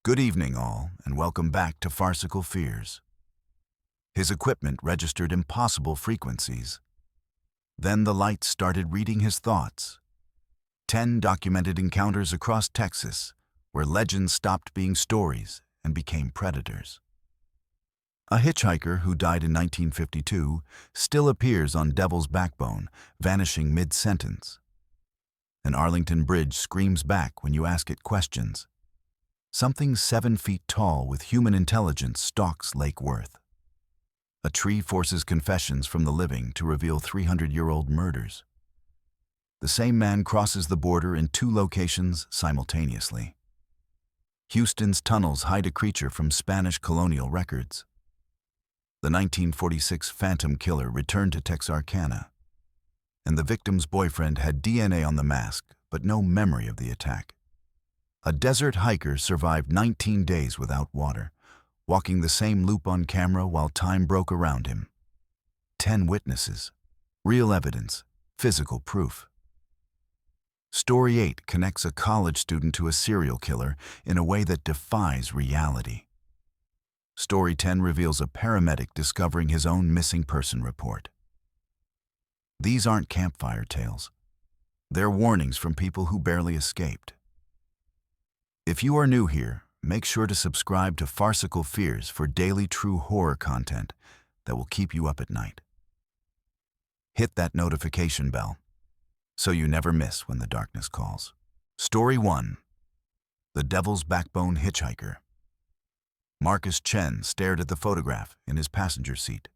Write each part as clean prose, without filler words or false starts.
Good evening, all, and welcome back to Farcical Fears. His equipment registered impossible frequencies. Then the lights started reading his thoughts. 10 documented encounters across Texas, where legends stopped being stories and became predators. A hitchhiker who died in 1952 still appears on Devil's Backbone, vanishing mid-sentence. An Arlington bridge screams back when you ask it questions. Something 7 feet tall with human intelligence stalks Lake Worth. A tree forces confessions from the living to reveal 300-year-old murders. The same man crosses the border in 2 locations simultaneously. Houston's tunnels hide a creature from Spanish colonial records. The 1946 Phantom Killer returned to Texarkana, and the victim's boyfriend had DNA on the mask but no memory of the attack. A desert hiker survived 19 days without water, walking the same loop on camera while time broke around him. 10 witnesses, real evidence, physical proof. Story 8 connects a college student to a serial killer in a way that defies reality. Story 10 reveals a paramedic discovering his own missing person report. These aren't campfire tales. They're warnings from people who barely escaped. If you are new here, make sure to subscribe to Farcical Fears for daily true horror content that will keep you up at night. Hit that notification bell so you never miss when the darkness calls. Story 1. The Devil's Backbone Hitchhiker. Marcus Chen stared at the photograph in his passenger seat.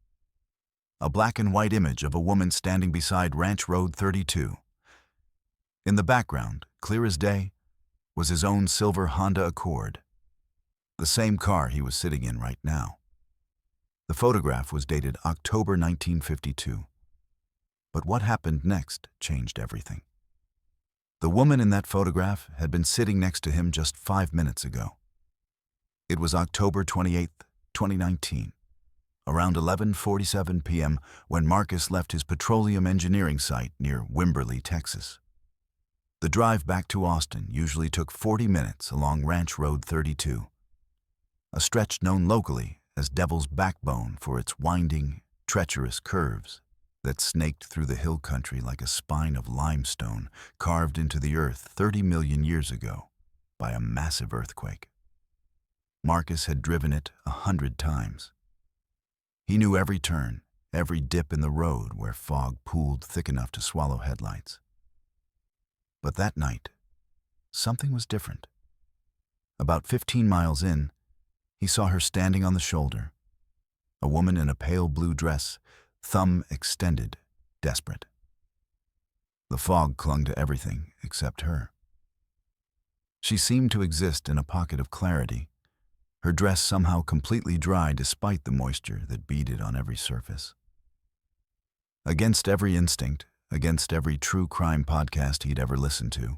A black and white image of a woman standing beside Ranch Road 32. In the background, clear as day, was his own silver Honda Accord, the same car he was sitting in right now. The photograph was dated October 1952. But what happened next changed everything. The woman in that photograph had been sitting next to him just 5 minutes ago. It was October 28, 2019, around 11:47 p.m. when Marcus left his petroleum engineering site near Wimberley, Texas. The drive back to Austin usually took 40 minutes along Ranch Road 32, a stretch known locally as Devil's Backbone for its winding, treacherous curves that snaked through the hill country like a spine of limestone carved into the earth 30 million years ago by a massive earthquake. Marcus had driven it 100 times. He knew every turn, every dip in the road where fog pooled thick enough to swallow headlights. But that night, something was different. About 15 miles in, he saw her standing on the shoulder, a woman in a pale blue dress, thumb extended, desperate. The fog clung to everything except her. She seemed to exist in a pocket of clarity, her dress somehow completely dry despite the moisture that beaded on every surface. Against every instinct, against every true crime podcast he'd ever listened to,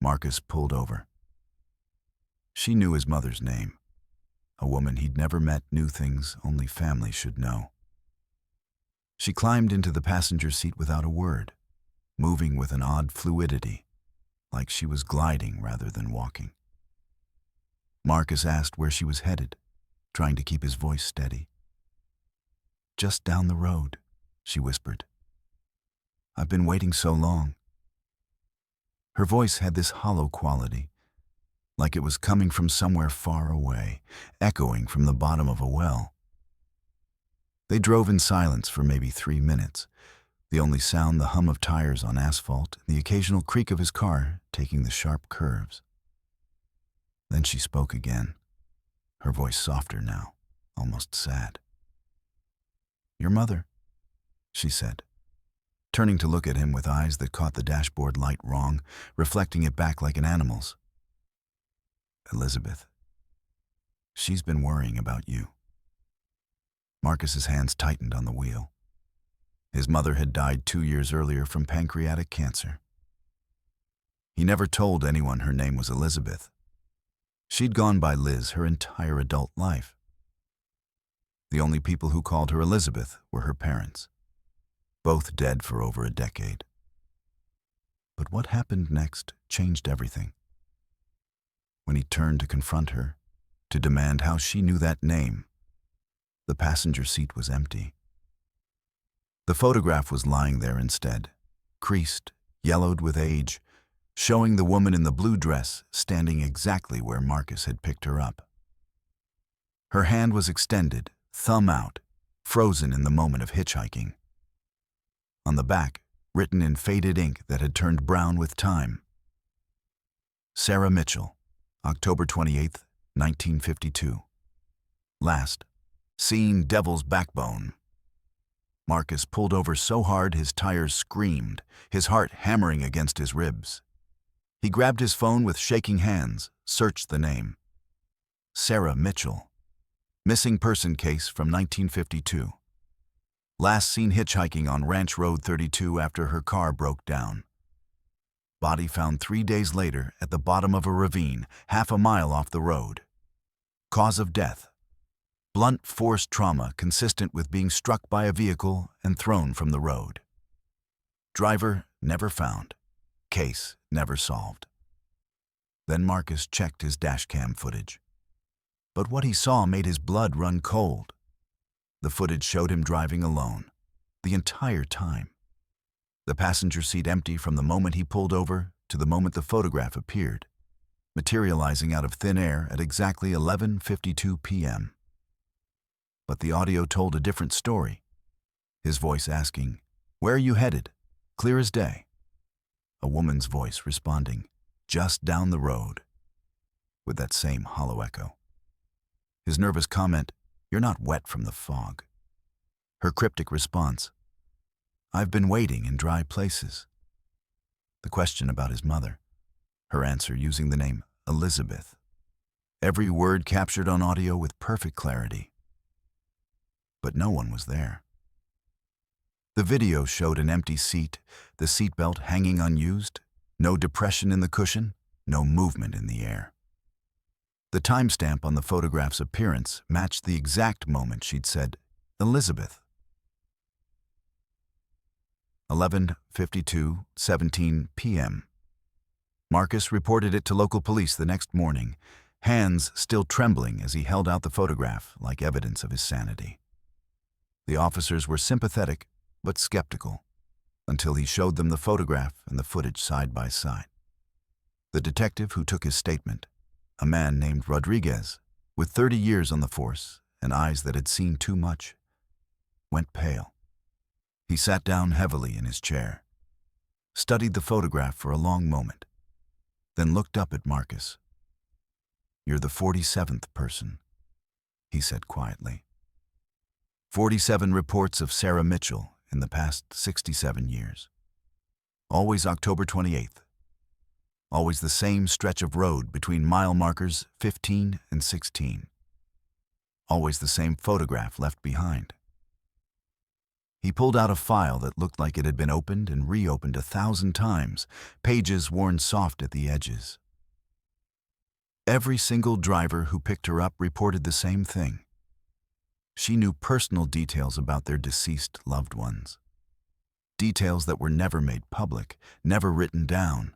Marcus pulled over. She knew his mother's name. A woman he'd never met knew things only family should know. She climbed into the passenger seat without a word, moving with an odd fluidity, like she was gliding rather than walking. Marcus asked where she was headed, trying to keep his voice steady. "Just down the road," she whispered. "I've been waiting so long." Her voice had this hollow quality, like it was coming from somewhere far away, echoing from the bottom of a well. They drove in silence for maybe 3 minutes, the only sound the hum of tires on asphalt, the occasional creak of his car taking the sharp curves. Then she spoke again, her voice softer now, almost sad. "Your mother," she said, turning to look at him with eyes that caught the dashboard light wrong, reflecting it back like an animal's. "Elizabeth. She's been worrying about you." Marcus's hands tightened on the wheel. His mother had died 2 years earlier from pancreatic cancer. He never told anyone her name was Elizabeth. She'd gone by Liz her entire adult life. The only people who called her Elizabeth were her parents, both dead for over a decade. But what happened next changed everything. When he turned to confront her, to demand how she knew that name, the passenger seat was empty. The photograph was lying there instead, creased, yellowed with age, showing the woman in the blue dress standing exactly where Marcus had picked her up. Her hand was extended, thumb out, frozen in the moment of hitchhiking. On the back, written in faded ink that had turned brown with time, Sarah Mitchell, October 28, 1952. Last, seen Devil's Backbone. Marcus pulled over so hard his tires screamed, his heart hammering against his ribs. He grabbed his phone with shaking hands, searched the name. Sarah Mitchell. Missing person case from 1952. Last seen hitchhiking on Ranch Road 32 after her car broke down. Body found 3 days later at the bottom of a ravine, half a mile off the road. Cause of death: blunt force trauma consistent with being struck by a vehicle and thrown from the road. Driver never found. Case never solved. Then Marcus checked his dashcam footage. But what he saw made his blood run cold. The footage showed him driving alone, the entire time. The passenger seat empty from the moment he pulled over to the moment the photograph appeared, materializing out of thin air at exactly 11:52 p.m. But the audio told a different story. His voice asking, "Where are you headed?" Clear as day. A woman's voice responding, "Just down the road," with that same hollow echo. His nervous comment, "You're not wet from the fog." Her cryptic response, "I've been waiting in dry places." The question about his mother. Her answer using the name Elizabeth. Every word captured on audio with perfect clarity. But no one was there. The video showed an empty seat, the seatbelt hanging unused, no depression in the cushion, no movement in the air. The timestamp on the photograph's appearance matched the exact moment she'd said, "Elizabeth." 11:52:17 p.m. Marcus reported it to local police the next morning, hands still trembling as he held out the photograph like evidence of his sanity. The officers were sympathetic but skeptical until he showed them the photograph and the footage side by side. The detective who took his statement, a man named Rodriguez, with 30 years on the force and eyes that had seen too much, went pale. He sat down heavily in his chair, studied the photograph for a long moment, then looked up at Marcus. "You're the 47th person," he said quietly. 47 reports of Sarah Mitchell in the past 67 years. Always October 28th. Always the same stretch of road between mile markers 15 and 16. Always the same photograph left behind. He pulled out a file that looked like it had been opened and reopened 1,000 times, pages worn soft at the edges. Every single driver who picked her up reported the same thing. She knew personal details about their deceased loved ones. Details that were never made public, never written down.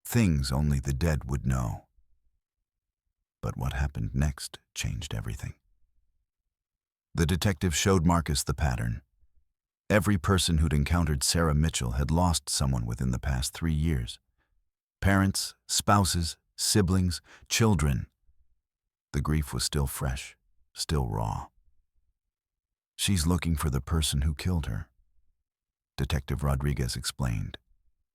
Things only the dead would know. But what happened next changed everything. The detective showed Marcus the pattern. Every person who'd encountered Sarah Mitchell had lost someone within the past 3 years. Parents, spouses, siblings, children. The grief was still fresh, still raw. "She's looking for the person who killed her," Detective Rodriguez explained,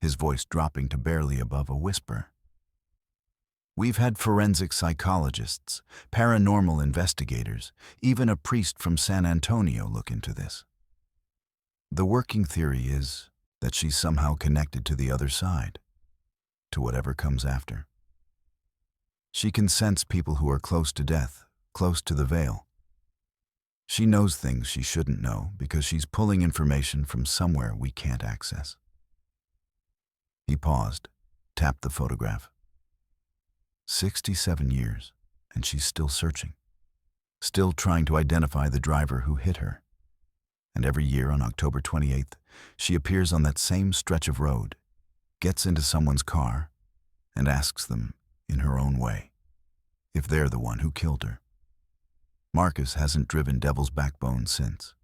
his voice dropping to barely above a whisper. "We've had forensic psychologists, paranormal investigators, even a priest from San Antonio look into this. The working theory is that she's somehow connected to the other side, to whatever comes after. She can sense people who are close to death, close to the veil. She knows things she shouldn't know because she's pulling information from somewhere we can't access." He paused, tapped the photograph. 67 years, and she's still searching, still trying to identify the driver who hit her. And every year on October 28th, she appears on that same stretch of road, gets into someone's car, and asks them, in her own way, if they're the one who killed her. Marcus hasn't driven Devil's Backbone since.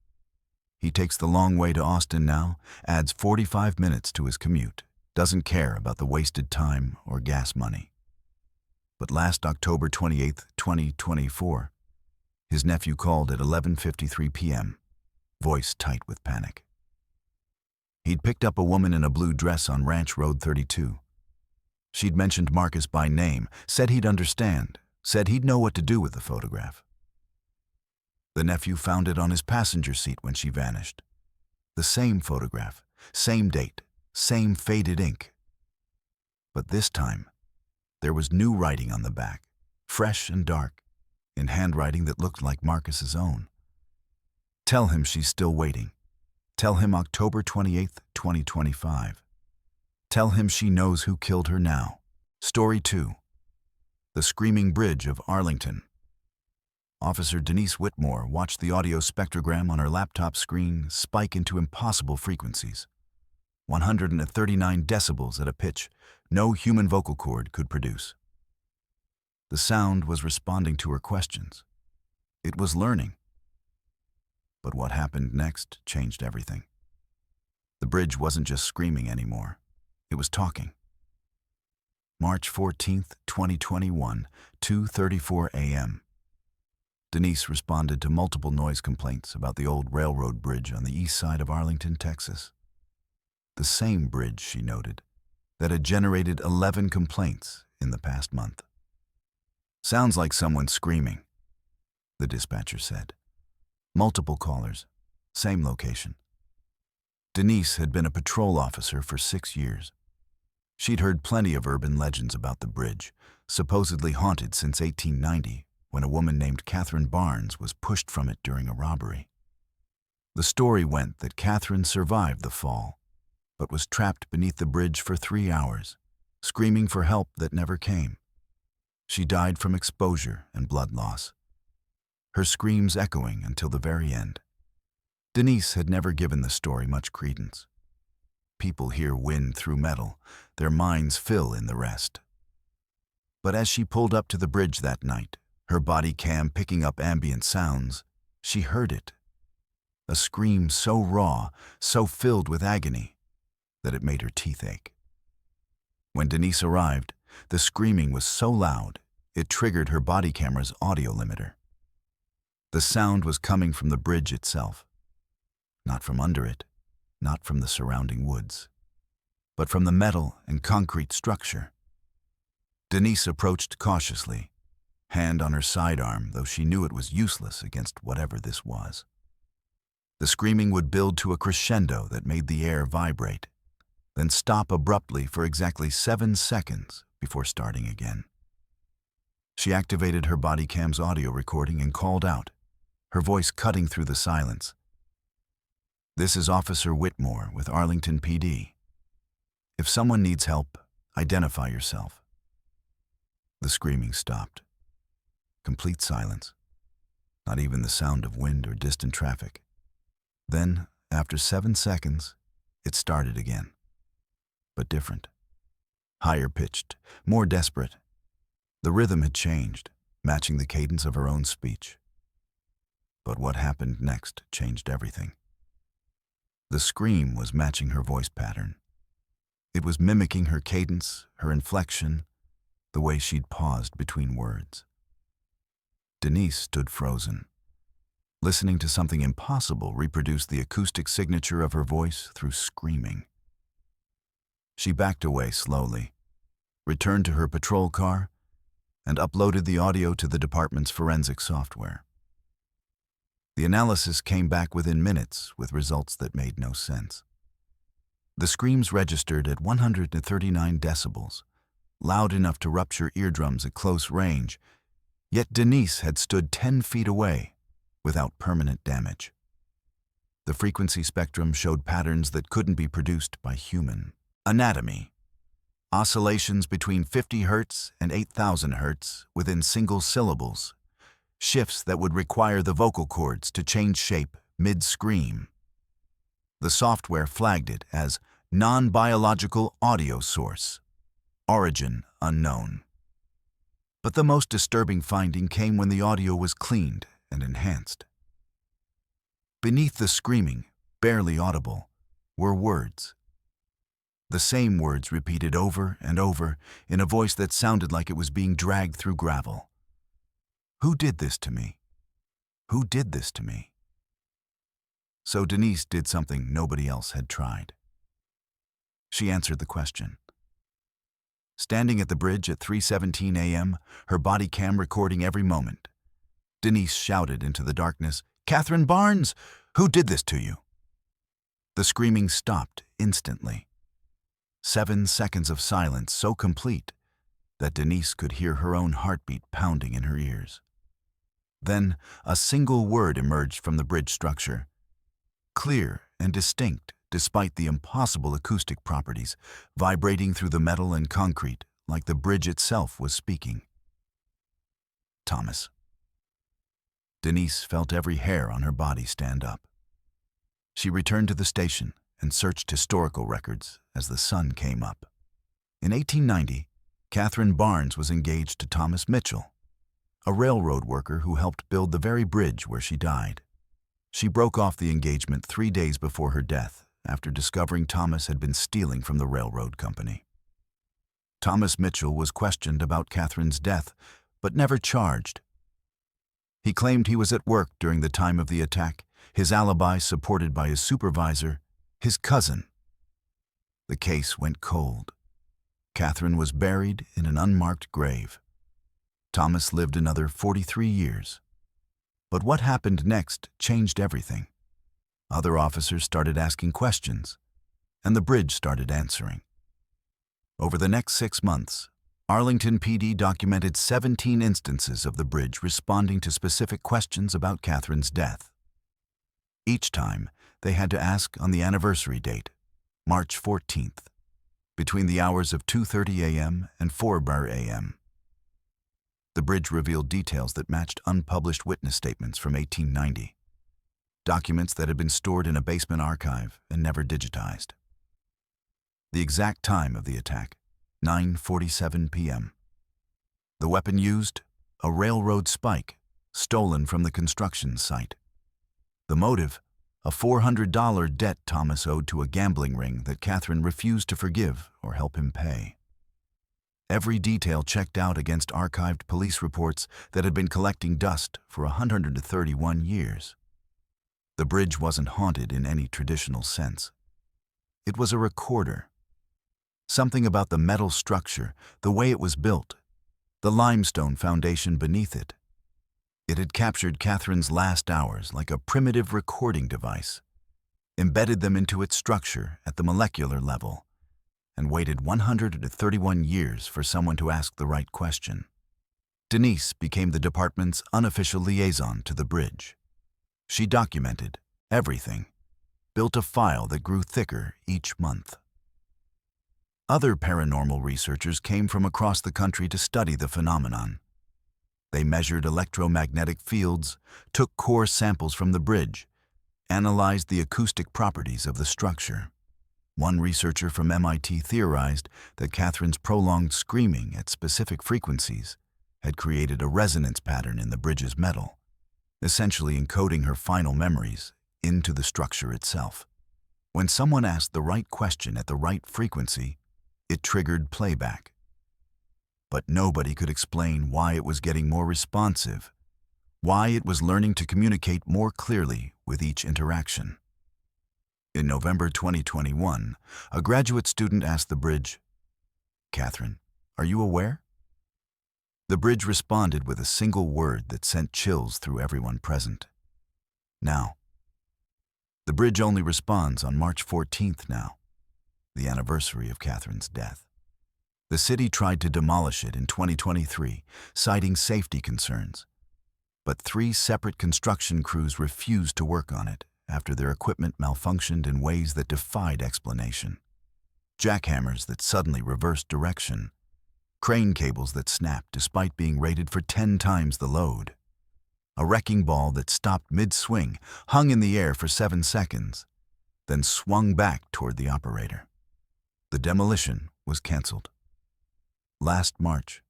He takes the long way to Austin now, adds 45 minutes to his commute, doesn't care about the wasted time or gas money. But last October 28, 2024, his nephew called at 11:53 p.m., voice tight with panic. He'd picked up a woman in a blue dress on Ranch Road 32. She'd mentioned Marcus by name, said he'd understand, said he'd know what to do with the photograph. The nephew found it on his passenger seat when she vanished. The same photograph, same date, same faded ink. But this time, there was new writing on the back, fresh and dark, in handwriting that looked like Marcus's own. Tell him she's still waiting. Tell him October 28th, 2025. Tell him she knows who killed her now. Story 2. The Screaming Bridge of Arlington. Officer Denise Whitmore watched the audio spectrogram on her laptop screen spike into impossible frequencies. 139 decibels at a pitch no human vocal cord could produce. The sound was responding to her questions. It was learning. But what happened next changed everything. The bridge wasn't just screaming anymore. It was talking. March 14th, 2021, 2:34 a.m. Denise responded to multiple noise complaints about the old railroad bridge on the east side of Arlington, Texas. The same bridge, she noted, that had generated 11 complaints in the past month. Sounds like someone screaming, the dispatcher said. Multiple callers, same location. Denise had been a patrol officer for 6 years. She'd heard plenty of urban legends about the bridge, supposedly haunted since 1890, when a woman named Catherine Barnes was pushed from it during a robbery. The story went that Catherine survived the fall, but was trapped beneath the bridge for 3 hours, screaming for help that never came. She died from exposure and blood loss, her screams echoing until the very end. Denise had never given the story much credence. People hear wind through metal, their minds fill in the rest. But as she pulled up to the bridge that night, her body cam picking up ambient sounds, she heard it. A scream so raw, so filled with agony, that it made her teeth ache. When Denise arrived, the screaming was so loud, it triggered her body camera's audio limiter. The sound was coming from the bridge itself, not from under it, not from the surrounding woods, but from the metal and concrete structure. Denise approached cautiously, hand on her sidearm, though she knew it was useless against whatever this was. The screaming would build to a crescendo that made the air vibrate, then stop abruptly for exactly 7 seconds before starting again. She activated her body cam's audio recording and called out, her voice cutting through the silence. "This is Officer Whitmore with Arlington PD. If someone needs help, identify yourself." The screaming stopped. Complete silence. Not even the sound of wind or distant traffic. Then, after 7 seconds, it started again. But different. Higher pitched, more desperate. The rhythm had changed, matching the cadence of her own speech. But what happened next changed everything. The scream was matching her voice pattern. It was mimicking her cadence, her inflection, the way she'd paused between words. Denise stood frozen, listening to something impossible reproduce the acoustic signature of her voice through screaming. She backed away slowly, returned to her patrol car, and uploaded the audio to the department's forensic software. The analysis came back within minutes with results that made no sense. The screams registered at 139 decibels, loud enough to rupture eardrums at close range, yet Denise had stood 10 feet away without permanent damage. The frequency spectrum showed patterns that couldn't be produced by human anatomy. Oscillations between 50 Hz and 8,000 Hz within single syllables, shifts that would require the vocal cords to change shape mid-scream. The software flagged it as non-biological audio source, origin unknown. But the most disturbing finding came when the audio was cleaned and enhanced. Beneath the screaming, barely audible, were words. The same words repeated over and over in a voice that sounded like it was being dragged through gravel. Who did this to me? Who did this to me? So Denise did something nobody else had tried. She answered the question. Standing at the bridge at 3:17 a.m., her body cam recording every moment, Denise shouted into the darkness, "Catherine Barnes, who did this to you?" The screaming stopped instantly. 7 seconds of silence so complete that Denise could hear her own heartbeat pounding in her ears. Then a single word emerged from the bridge structure, clear and distinct despite the impossible acoustic properties, vibrating through the metal and concrete like the bridge itself was speaking. Thomas. Denise felt every hair on her body stand up. She returned to the station and searched historical records as the sun came up. In 1890, Catherine Barnes was engaged to Thomas Mitchell, a railroad worker who helped build the very bridge where she died. She broke off the engagement 3 days before her death after discovering Thomas had been stealing from the railroad company. Thomas Mitchell was questioned about Catherine's death, but never charged. He claimed he was at work during the time of the attack, his alibi supported by his supervisor, his cousin. The case went cold. Catherine was buried in an unmarked grave. Thomas lived another 43 years. But what happened next changed everything. Other officers started asking questions, and the bridge started answering. Over the next 6 months, Arlington PD documented 17 instances of the bridge responding to specific questions about Catherine's death. Each time, they had to ask on the anniversary date, March 14th, between the hours of 2:30 a.m. and 4 a.m. The bridge revealed details that matched unpublished witness statements from 1890, documents that had been stored in a basement archive and never digitized. The exact time of the attack, 9:47 p.m. The weapon used, a railroad spike, stolen from the construction site. The motive, a $400 debt Thomas owed to a gambling ring that Catherine refused to forgive or help him pay. Every detail checked out against archived police reports that had been collecting dust for 131 years. The bridge wasn't haunted in any traditional sense. It was a recorder. Something about the metal structure, the way it was built, the limestone foundation beneath it. It had captured Catherine's last hours like a primitive recording device, embedded them into its structure at the molecular level, and waited 131 years for someone to ask the right question. Denise became the department's unofficial liaison to the bridge. She documented everything, built a file that grew thicker each month. Other paranormal researchers came from across the country to study the phenomenon. They measured electromagnetic fields, took core samples from the bridge, analyzed the acoustic properties of the structure. One researcher from MIT theorized that Catherine's prolonged screaming at specific frequencies had created a resonance pattern in the bridge's metal, essentially encoding her final memories into the structure itself. When someone asked the right question at the right frequency, it triggered playback. But nobody could explain why it was getting more responsive, why it was learning to communicate more clearly with each interaction. In November 2021, a graduate student asked the bridge, "Catherine, are you aware?" The bridge responded with a single word that sent chills through everyone present. Now. The bridge only responds on March 14th now, the anniversary of Catherine's death. The city tried to demolish it in 2023, citing safety concerns. But 3 separate construction crews refused to work on it after their equipment malfunctioned in ways that defied explanation. Jackhammers that suddenly reversed direction, crane cables that snapped despite being rated for 10 times the load, a wrecking ball that stopped mid-swing, hung in the air for 7 seconds, then swung back toward the operator. The demolition was canceled. Last March,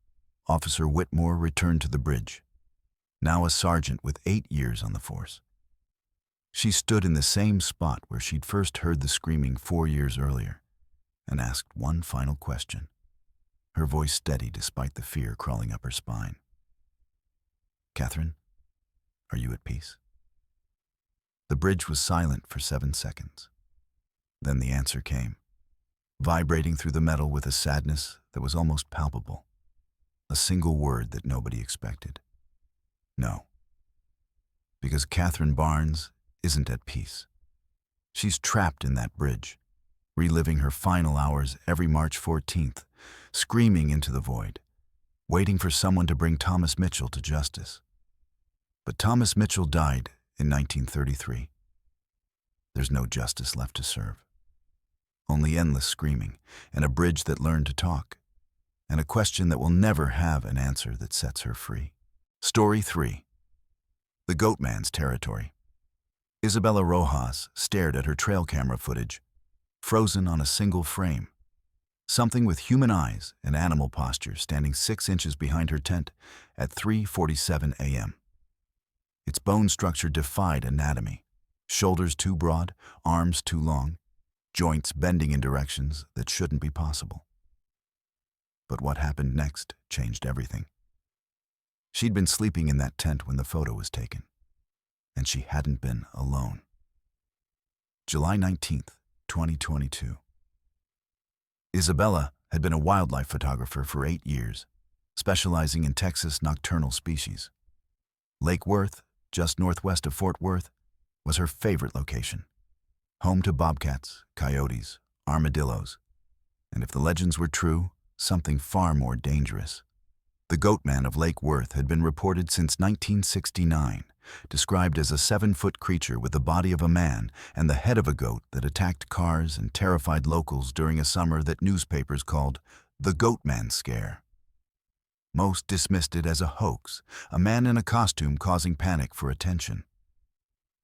Officer Whitmore returned to the bridge, now a sergeant with 8 years on the force. She stood in the same spot where she'd first heard the screaming 4 years earlier and asked one final question, her voice steady despite the fear crawling up her spine. "Catherine, are you at peace?" The bridge was silent for 7 seconds. Then the answer came, vibrating through the metal with a sadness that was almost palpable. A single word that nobody expected. No. Because Catherine Barnes isn't at peace. She's trapped in that bridge, reliving her final hours every March 14th, screaming into the void, waiting for someone to bring Thomas Mitchell to justice. But Thomas Mitchell died in 1933. There's no justice left to serve. Only endless screaming, and a bridge that learned to talk, and a question that will never have an answer that sets her free. Story 3. The Goatman's Territory. Isabella Rojas stared at her trail camera footage, frozen on a single frame. Something with human eyes and animal posture standing 6 inches behind her tent at 3:47 a.m. Its bone structure defied anatomy. Shoulders too broad, arms too long, joints bending in directions that shouldn't be possible. But what happened next changed everything. She'd been sleeping in that tent when the photo was taken, and she hadn't been alone. July 19th, 2022. Isabella had been a wildlife photographer for 8 years, specializing in Texas nocturnal species. Lake Worth, just northwest of Fort Worth, was her favorite location, home to bobcats, coyotes, armadillos, and if the legends were true, something far more dangerous. The Goatman of Lake Worth had been reported since 1969, described as a 7-foot creature with the body of a man and the head of a goat that attacked cars and terrified locals during a summer that newspapers called the Goatman Scare. Most dismissed it as a hoax, a man in a costume causing panic for attention.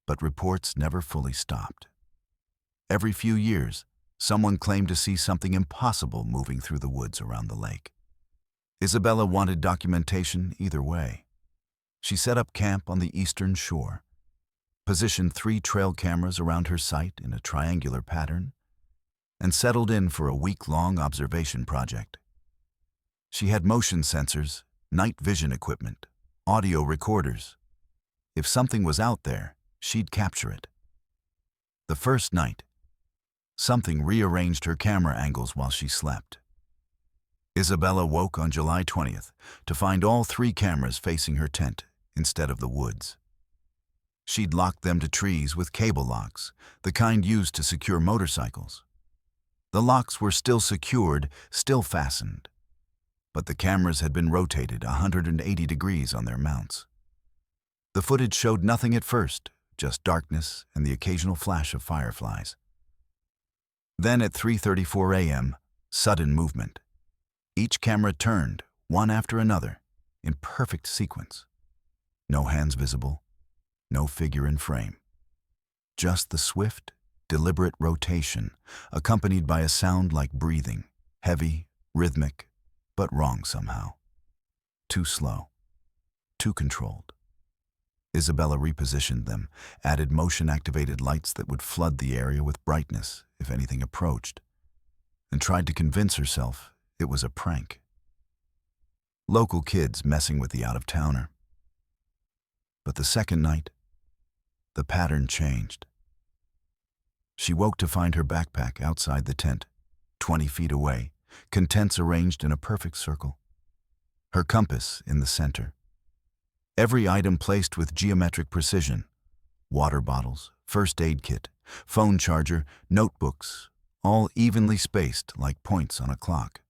But reports never fully stopped. Every few years, someone claimed to see something impossible moving through the woods around the lake. Isabella wanted documentation either way. She set up camp on the eastern shore, positioned 3 trail cameras around her site in a triangular pattern, and settled in for a week-long observation project. She had motion sensors, night vision equipment, audio recorders. If something was out there, she'd capture it. The first night, something rearranged her camera angles while she slept. Isabella woke on July 20th to find all 3 cameras facing her tent instead of the woods. She'd locked them to trees with cable locks, the kind used to secure motorcycles. The locks were still secured, still fastened, but the cameras had been rotated 180 degrees on their mounts. The footage showed nothing at first, just darkness and the occasional flash of fireflies. Then at 3:34 a.m., sudden movement. Each camera turned, one after another, in perfect sequence. No hands visible, no figure in frame. Just the swift, deliberate rotation, accompanied by a sound like breathing, heavy, rhythmic, but wrong somehow. Too slow, too controlled. Isabella repositioned them, added motion-activated lights that would flood the area with brightness if anything approached, and tried to convince herself it was a prank. Local kids messing with the out-of-towner. But the second night, the pattern changed. She woke to find her backpack outside the tent, 20 feet away, contents arranged in a perfect circle. Her compass in the center. Every item placed with geometric precision. Water bottles, first aid kit, phone charger, notebooks, all evenly spaced like points on a clock.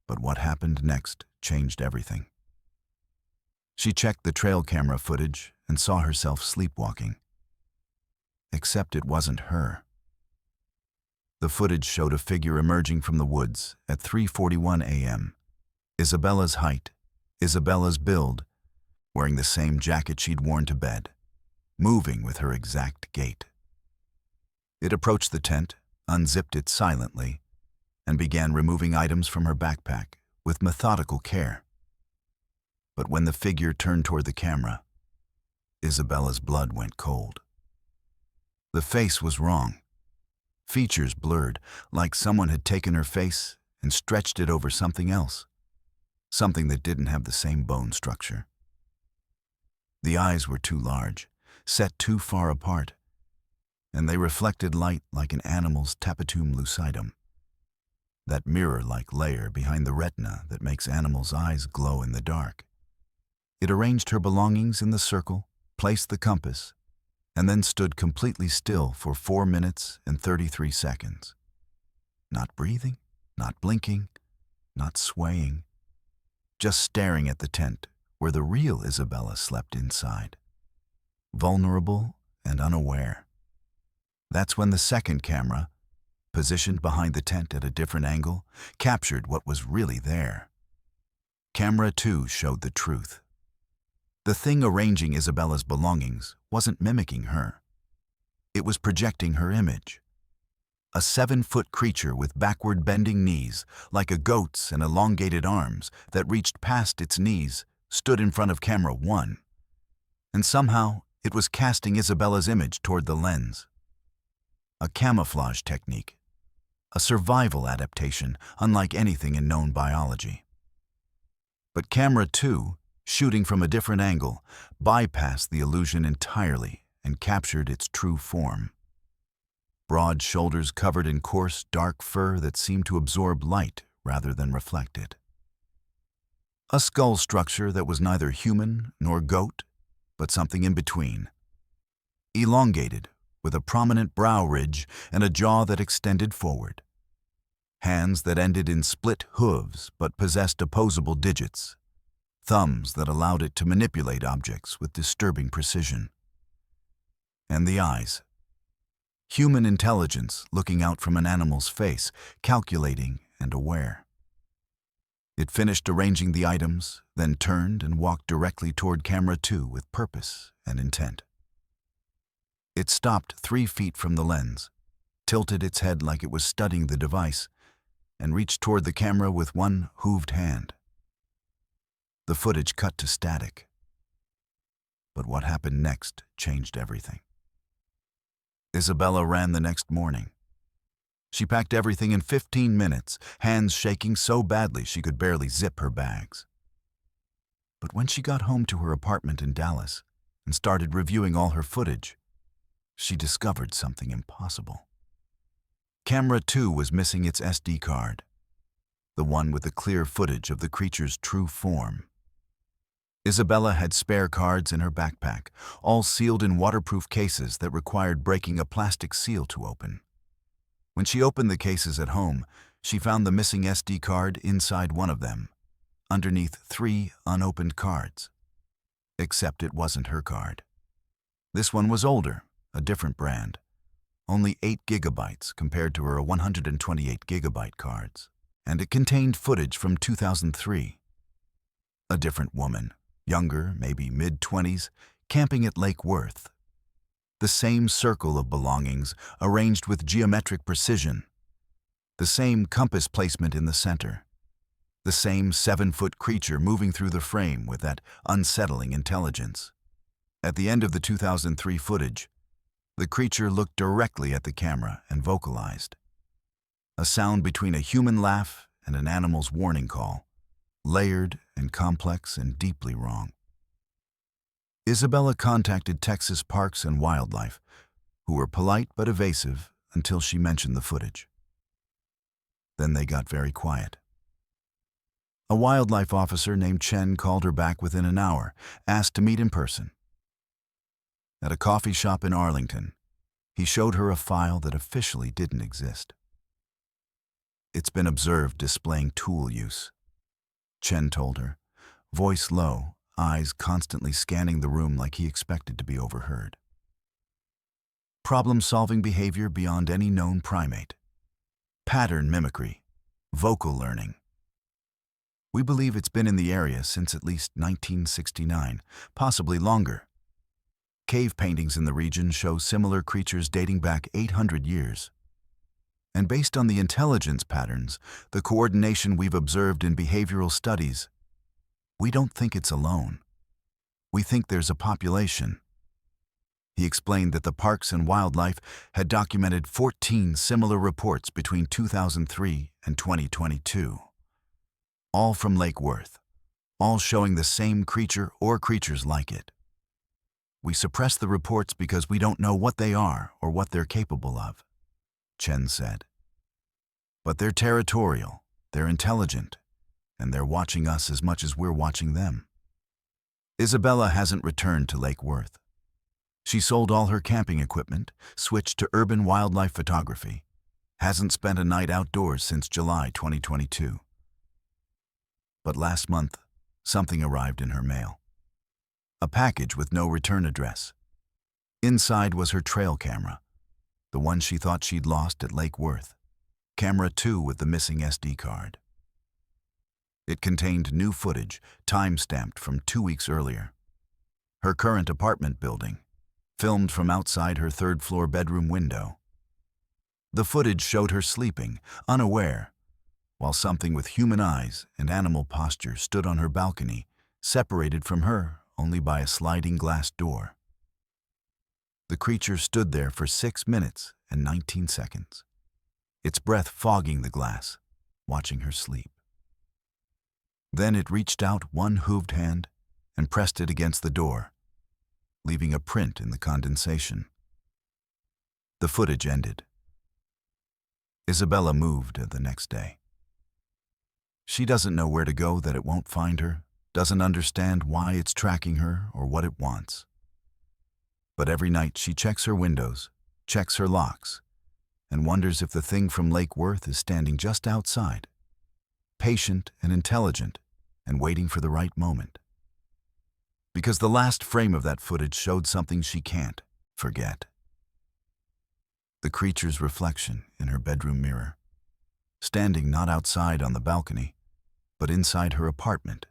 But what happened next changed everything. She checked the trail camera footage and saw herself sleepwalking. Except it wasn't her. The footage showed a figure emerging from the woods at 3:41 a.m. Isabella's height, Isabella's build, wearing the same jacket she'd worn to bed, moving with her exact gait. It approached the tent, unzipped it silently, and began removing items from her backpack with methodical care. But when the figure turned toward the camera, Isabella's blood went cold. The face was wrong. Features blurred, like someone had taken her face and stretched it over something else, something that didn't have the same bone structure. The eyes were too large, set too far apart, and they reflected light like an animal's tapetum lucidum, that mirror-like layer behind the retina that makes animals' eyes glow in the dark. It arranged her belongings in the circle, placed the compass, and then stood completely still for 4 minutes and 33 seconds. Not breathing, not blinking, not swaying, just staring at the tent where the real Isabella slept inside, vulnerable and unaware. That's when the second camera, positioned behind the tent at a different angle, captured what was really there. Camera 2 showed the truth. The thing arranging Isabella's belongings wasn't mimicking her. It was projecting her image. A 7-foot creature with backward-bending knees, like a goat's and elongated arms that reached past its knees, stood in front of camera 1. And somehow, it was casting Isabella's image toward the lens. A camouflage technique. A survival adaptation, unlike anything in known biology. But camera 2, shooting from a different angle, bypassed the illusion entirely and captured its true form. Broad shoulders covered in coarse, dark fur that seemed to absorb light rather than reflect it. A skull structure that was neither human nor goat, but something in between. Elongated, with a prominent brow ridge and a jaw that extended forward. Hands that ended in split hooves but possessed opposable digits. Thumbs that allowed it to manipulate objects with disturbing precision. And the eyes. Human intelligence looking out from an animal's face, calculating and aware. It finished arranging the items, then turned and walked directly toward camera 2 with purpose and intent. It stopped 3 feet from the lens, tilted its head like it was studying the device, and reached toward the camera with one hooved hand. The footage cut to static. But what happened next changed everything. Isabella ran the next morning. She packed everything in 15 minutes, hands shaking so badly she could barely zip her bags. But when she got home to her apartment in Dallas and started reviewing all her footage, she discovered something impossible. Camera 2 was missing its SD card, the one with the clear footage of the creature's true form. Isabella had spare cards in her backpack, all sealed in waterproof cases that required breaking a plastic seal to open. When she opened the cases at home, she found the missing SD card inside one of them, underneath 3 unopened cards. Except it wasn't her card. This one was older, a different brand, only 8 gigabytes compared to her 128 gigabyte cards, and it contained footage from 2003. A different woman, younger, maybe mid-20s, camping at Lake Worth. The same circle of belongings arranged with geometric precision. The same compass placement in the center. The same 7-foot creature moving through the frame with that unsettling intelligence. At the end of the 2003 footage, the creature looked directly at the camera and vocalized. A sound between a human laugh and an animal's warning call, layered and complex and deeply wrong. Isabella contacted Texas Parks and Wildlife, who were polite but evasive until she mentioned the footage. Then they got very quiet. A wildlife officer named Chen called her back within an hour, asked to meet in person. At a coffee shop in Arlington, he showed her a file that officially didn't exist. It's been observed displaying tool use, Chen told her, voice low, eyes constantly scanning the room like he expected to be overheard. Problem-solving behavior beyond any known primate. Pattern mimicry. Vocal learning. We believe it's been in the area since at least 1969, possibly longer. Cave paintings in the region show similar creatures dating back 800 years. And based on the intelligence patterns, the coordination we've observed in behavioral studies, we don't think it's alone. We think there's a population. He explained that the Parks and Wildlife had documented 14 similar reports between 2003 and 2022. All from Lake Worth, all showing the same creature or creatures like it. We suppress the reports because we don't know what they are or what they're capable of, Chen said. But they're territorial, they're intelligent, and they're watching us as much as we're watching them. Isabella hasn't returned to Lake Worth. She sold all her camping equipment, switched to urban wildlife photography, hasn't spent a night outdoors since July 2022. But last month, something arrived in her mail. A package with no return address. Inside was her trail camera, the one she thought she'd lost at Lake Worth. Camera 2 with the missing SD card. It contained new footage, time-stamped from 2 weeks earlier. Her current apartment building, filmed from outside her third-floor bedroom window. The footage showed her sleeping, unaware, while something with human eyes and animal posture stood on her balcony, separated from her only by a sliding glass door. The creature stood there for 6 minutes and 19 seconds, its breath fogging the glass, watching her sleep. Then it reached out one hooved hand and pressed it against the door, leaving a print in the condensation. The footage ended. Isabella moved the next day. She doesn't know where to go that it won't find her, doesn't understand why it's tracking her or what it wants. But every night she checks her windows, checks her locks, and wonders if the thing from Lake Worth is standing just outside, patient and intelligent, and waiting for the right moment. Because the last frame of that footage showed something she can't forget. The creature's reflection in her bedroom mirror, standing not outside on the balcony, but inside her apartment,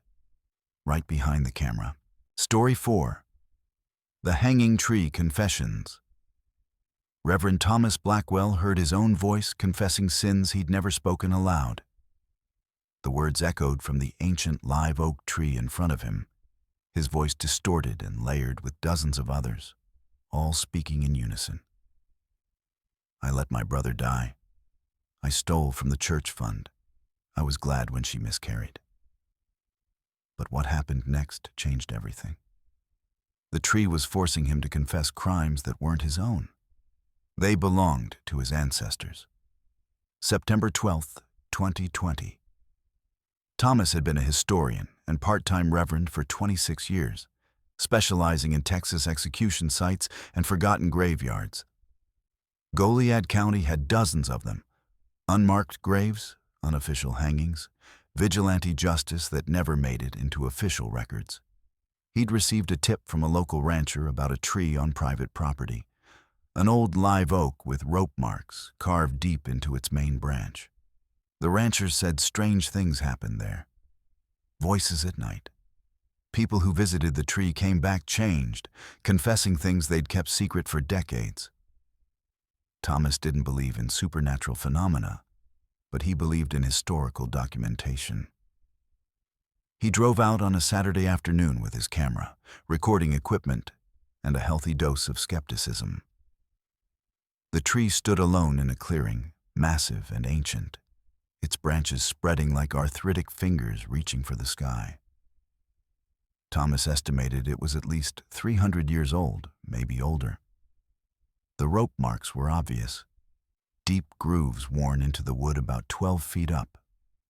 right behind the camera. Story 4. The Hanging Tree Confessions. Reverend Thomas Blackwell heard his own voice confessing sins he'd never spoken aloud. The words echoed from the ancient live oak tree in front of him, his voice distorted and layered with dozens of others, all speaking in unison. I let my brother die. I stole from the church fund. I was glad when she miscarried. But what happened next changed everything. The tree was forcing him to confess crimes that weren't his own. They belonged to his ancestors. September 12th, 2020. Thomas had been a historian and part-time reverend for 26 years, specializing in Texas execution sites and forgotten graveyards. Goliad County had dozens of them, unmarked graves, unofficial hangings, vigilante justice that never made it into official records. He'd received a tip from a local rancher about a tree on private property, an old live oak with rope marks carved deep into its main branch. The rancher said strange things happened there. Voices at night. People who visited the tree came back changed, confessing things they'd kept secret for decades. Thomas didn't believe in supernatural phenomena, but he believed in historical documentation. He drove out on a Saturday afternoon with his camera, recording equipment, and a healthy dose of skepticism. The tree stood alone in a clearing, massive and ancient, its branches spreading like arthritic fingers reaching for the sky. Thomas estimated it was at least 300 years old, maybe older. The rope marks were obvious, deep grooves worn into the wood about 12 feet up,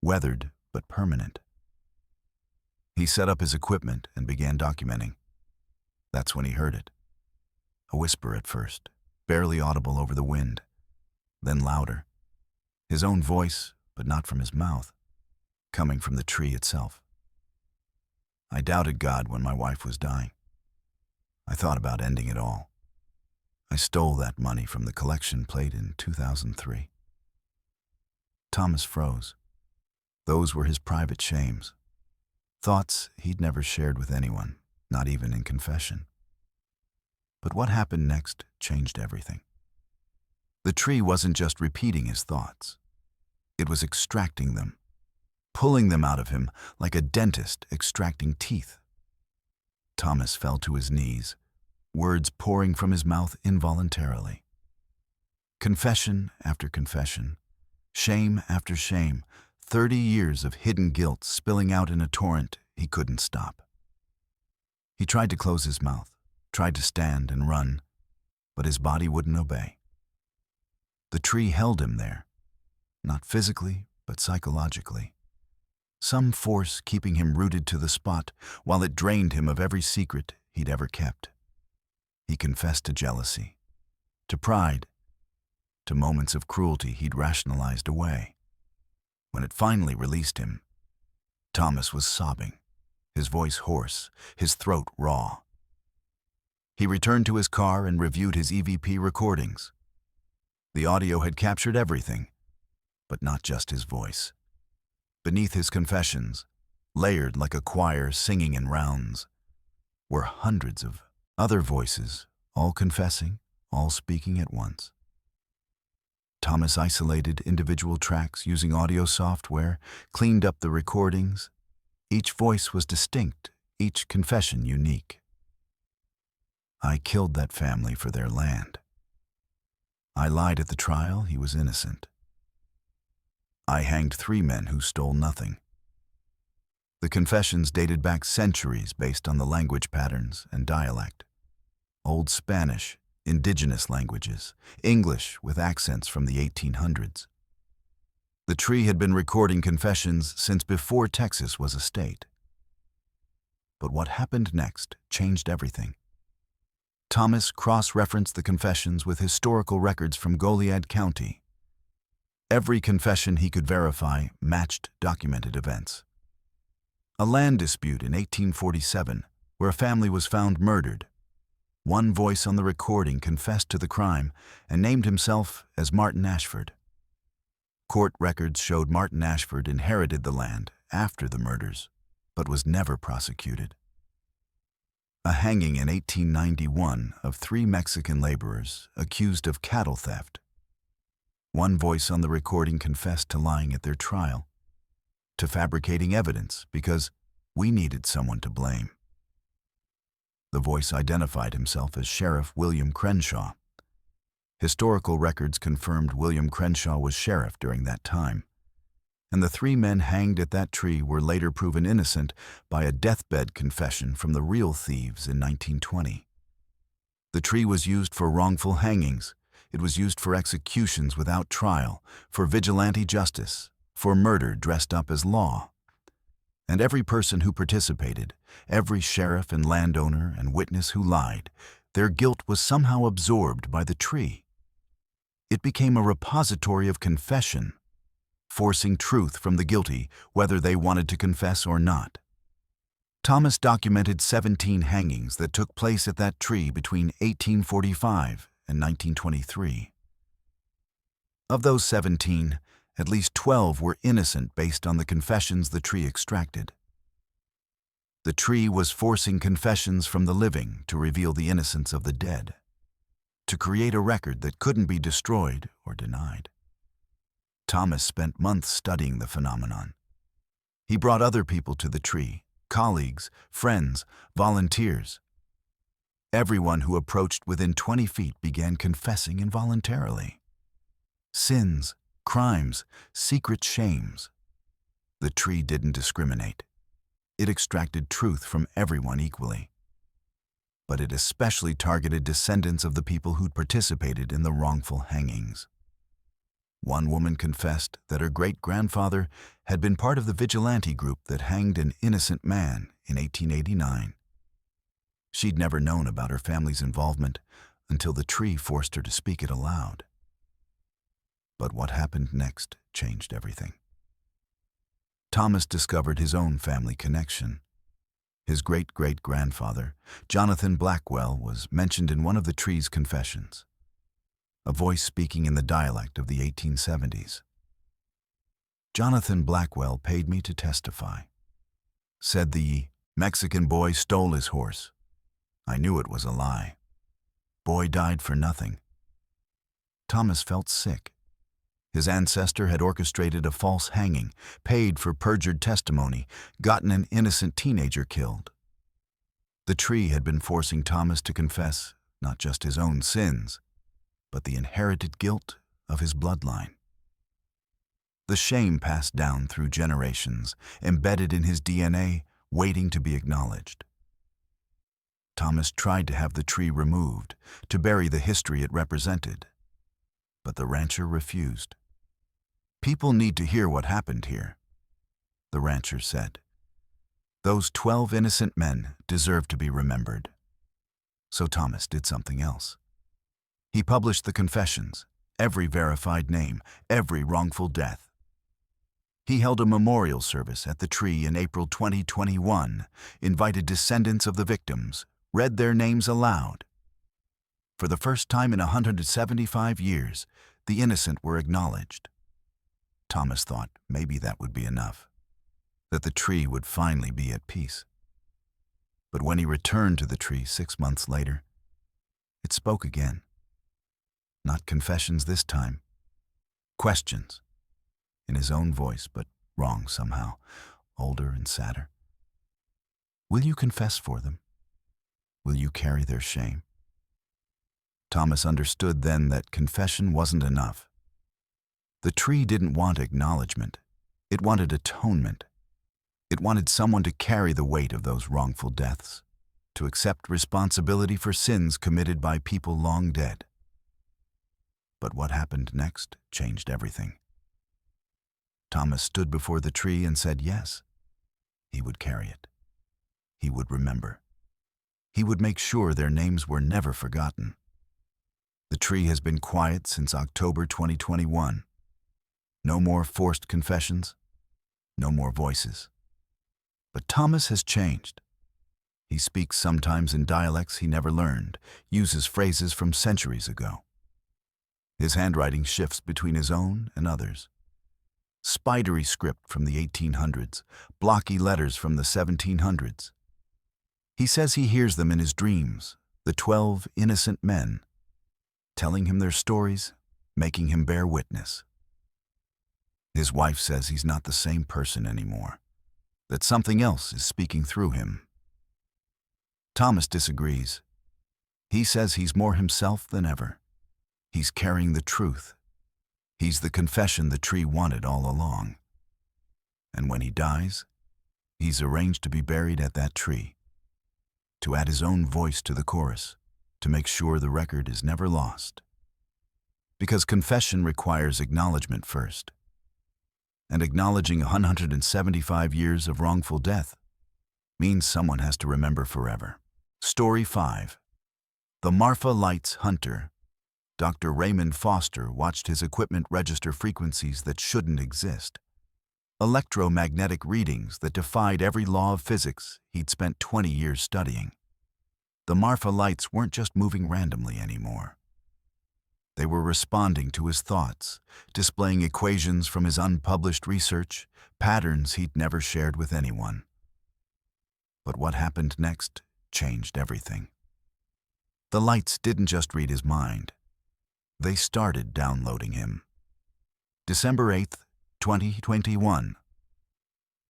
weathered but permanent. He set up his equipment and began documenting. That's when he heard it. A whisper at first, barely audible over the wind, then louder. His own voice, but not from his mouth, coming from the tree itself. I doubted God when my wife was dying. I thought about ending it all. I stole that money from the collection plate in 2003. Thomas froze. Those were his private shames. Thoughts he'd never shared with anyone, not even in confession. But what happened next changed everything. The tree wasn't just repeating his thoughts. It was extracting them, pulling them out of him like a dentist extracting teeth. Thomas fell to his knees, words pouring from his mouth involuntarily. Confession after confession, shame after shame, 30 years of hidden guilt spilling out in a torrent he couldn't stop. He tried to close his mouth, tried to stand and run, but his body wouldn't obey. The tree held him there, not physically, but psychologically. Some force keeping him rooted to the spot while it drained him of every secret he'd ever kept. He confessed to jealousy, to pride, to moments of cruelty he'd rationalized away. When it finally released him, Thomas was sobbing, his voice hoarse, his throat raw. He returned to his car and reviewed his EVP recordings. The audio had captured everything, but not just his voice. Beneath his confessions, layered like a choir singing in rounds, were hundreds of other voices, all confessing, all speaking at once. Thomas isolated individual tracks using audio software, cleaned up the recordings. Each voice was distinct, each confession unique. I killed that family for their land. I lied at the trial, he was innocent. I hanged 3 men who stole nothing. The confessions dated back centuries based on the language patterns and dialect. Old Spanish, indigenous languages, English with accents from the 1800s. The tree had been recording confessions since before Texas was a state. But what happened next changed everything. Thomas cross-referenced the confessions with historical records from Goliad County. Every confession he could verify matched documented events. A land dispute in 1847 where a family was found murdered. One voice on the recording confessed to the crime and named himself as Martin Ashford. Court records showed Martin Ashford inherited the land after the murders, but was never prosecuted. A hanging in 1891 of 3 Mexican laborers accused of cattle theft. One voice on the recording confessed to lying at their trial, to fabricating evidence because we needed someone to blame. The voice identified himself as Sheriff William Crenshaw. Historical records confirmed William Crenshaw was sheriff during that time, and the 3 men hanged at that tree were later proven innocent by a deathbed confession from the real thieves in 1920. The tree was used for wrongful hangings. It was used for executions without trial, for vigilante justice, for murder dressed up as law. And every person who participated, every sheriff and landowner and witness who lied, their guilt was somehow absorbed by the tree. It became a repository of confession, forcing truth from the guilty whether they wanted to confess or not. Thomas documented 17 hangings that took place at that tree between 1845 and 1923. Of those 17, at least 12 were innocent based on the confessions the tree extracted. The tree was forcing confessions from the living to reveal the innocence of the dead, to create a record that couldn't be destroyed or denied. Thomas spent months studying the phenomenon. He brought other people to the tree, colleagues, friends, volunteers. Everyone who approached within 20 feet began confessing involuntarily. Sins, crimes, secret shames. The tree didn't discriminate. It extracted truth from everyone equally. But it especially targeted descendants of the people who'd participated in the wrongful hangings. One woman confessed that her great-grandfather had been part of the vigilante group that hanged an innocent man in 1889. She'd never known about her family's involvement until the tree forced her to speak it aloud. But what happened next changed everything. Thomas discovered his own family connection. His great-great-grandfather, Jonathan Blackwell, was mentioned in one of the tree's confessions, a voice speaking in the dialect of the 1870s. Jonathan Blackwell paid me to testify. Said the Mexican boy stole his horse. I knew it was a lie. Boy died for nothing. Thomas felt sick. His ancestor had orchestrated a false hanging, paid for perjured testimony, gotten an innocent teenager killed. The tree had been forcing Thomas to confess not just his own sins, but the inherited guilt of his bloodline. The shame passed down through generations, embedded in his DNA, waiting to be acknowledged. Thomas tried to have the tree removed, to bury the history it represented, but the rancher refused. "People need to hear what happened here," the rancher said. "Those 12 innocent men deserve to be remembered." So Thomas did something else. He published the confessions, every verified name, every wrongful death. He held a memorial service at the tree in April 2021, invited descendants of the victims, read their names aloud. For the first time in 175 years, the innocent were acknowledged. Thomas thought maybe that would be enough, that the tree would finally be at peace. But when he returned to the tree 6 months later, it spoke again. Not confessions this time. Questions. In his own voice, but wrong somehow, older and sadder. Will you confess for them? Will you carry their shame? Thomas understood then that confession wasn't enough. The tree didn't want acknowledgement. It wanted atonement. It wanted someone to carry the weight of those wrongful deaths, to accept responsibility for sins committed by people long dead. But what happened next changed everything. Thomas stood before the tree and said yes. He would carry it. He would remember. He would make sure their names were never forgotten. The tree has been quiet since October 2021. No more forced confessions, no more voices. But Thomas has changed. He speaks sometimes in dialects he never learned, uses phrases from centuries ago. His handwriting shifts between his own and others. Spidery script from the 1800s, blocky letters from the 1700s. He says he hears them in his dreams, the 12 innocent men, telling him their stories, making him bear witness. His wife says he's not the same person anymore, that something else is speaking through him. Thomas disagrees. He says he's more himself than ever. He's carrying the truth. He's the confession the tree wanted all along. And when he dies, he's arranged to be buried at that tree, to add his own voice to the chorus, to make sure the record is never lost. Because confession requires acknowledgement first. And acknowledging 175 years of wrongful death means someone has to remember forever. Story 5. The Marfa Lights Hunter. Dr. Raymond Foster watched his equipment register frequencies that shouldn't exist. Electromagnetic readings that defied every law of physics he'd spent 20 years studying. The Marfa lights weren't just moving randomly anymore. They were responding to his thoughts, displaying equations from his unpublished research, patterns he'd never shared with anyone. But what happened next changed everything. The lights didn't just read his mind. They started downloading him. December 8, 2021.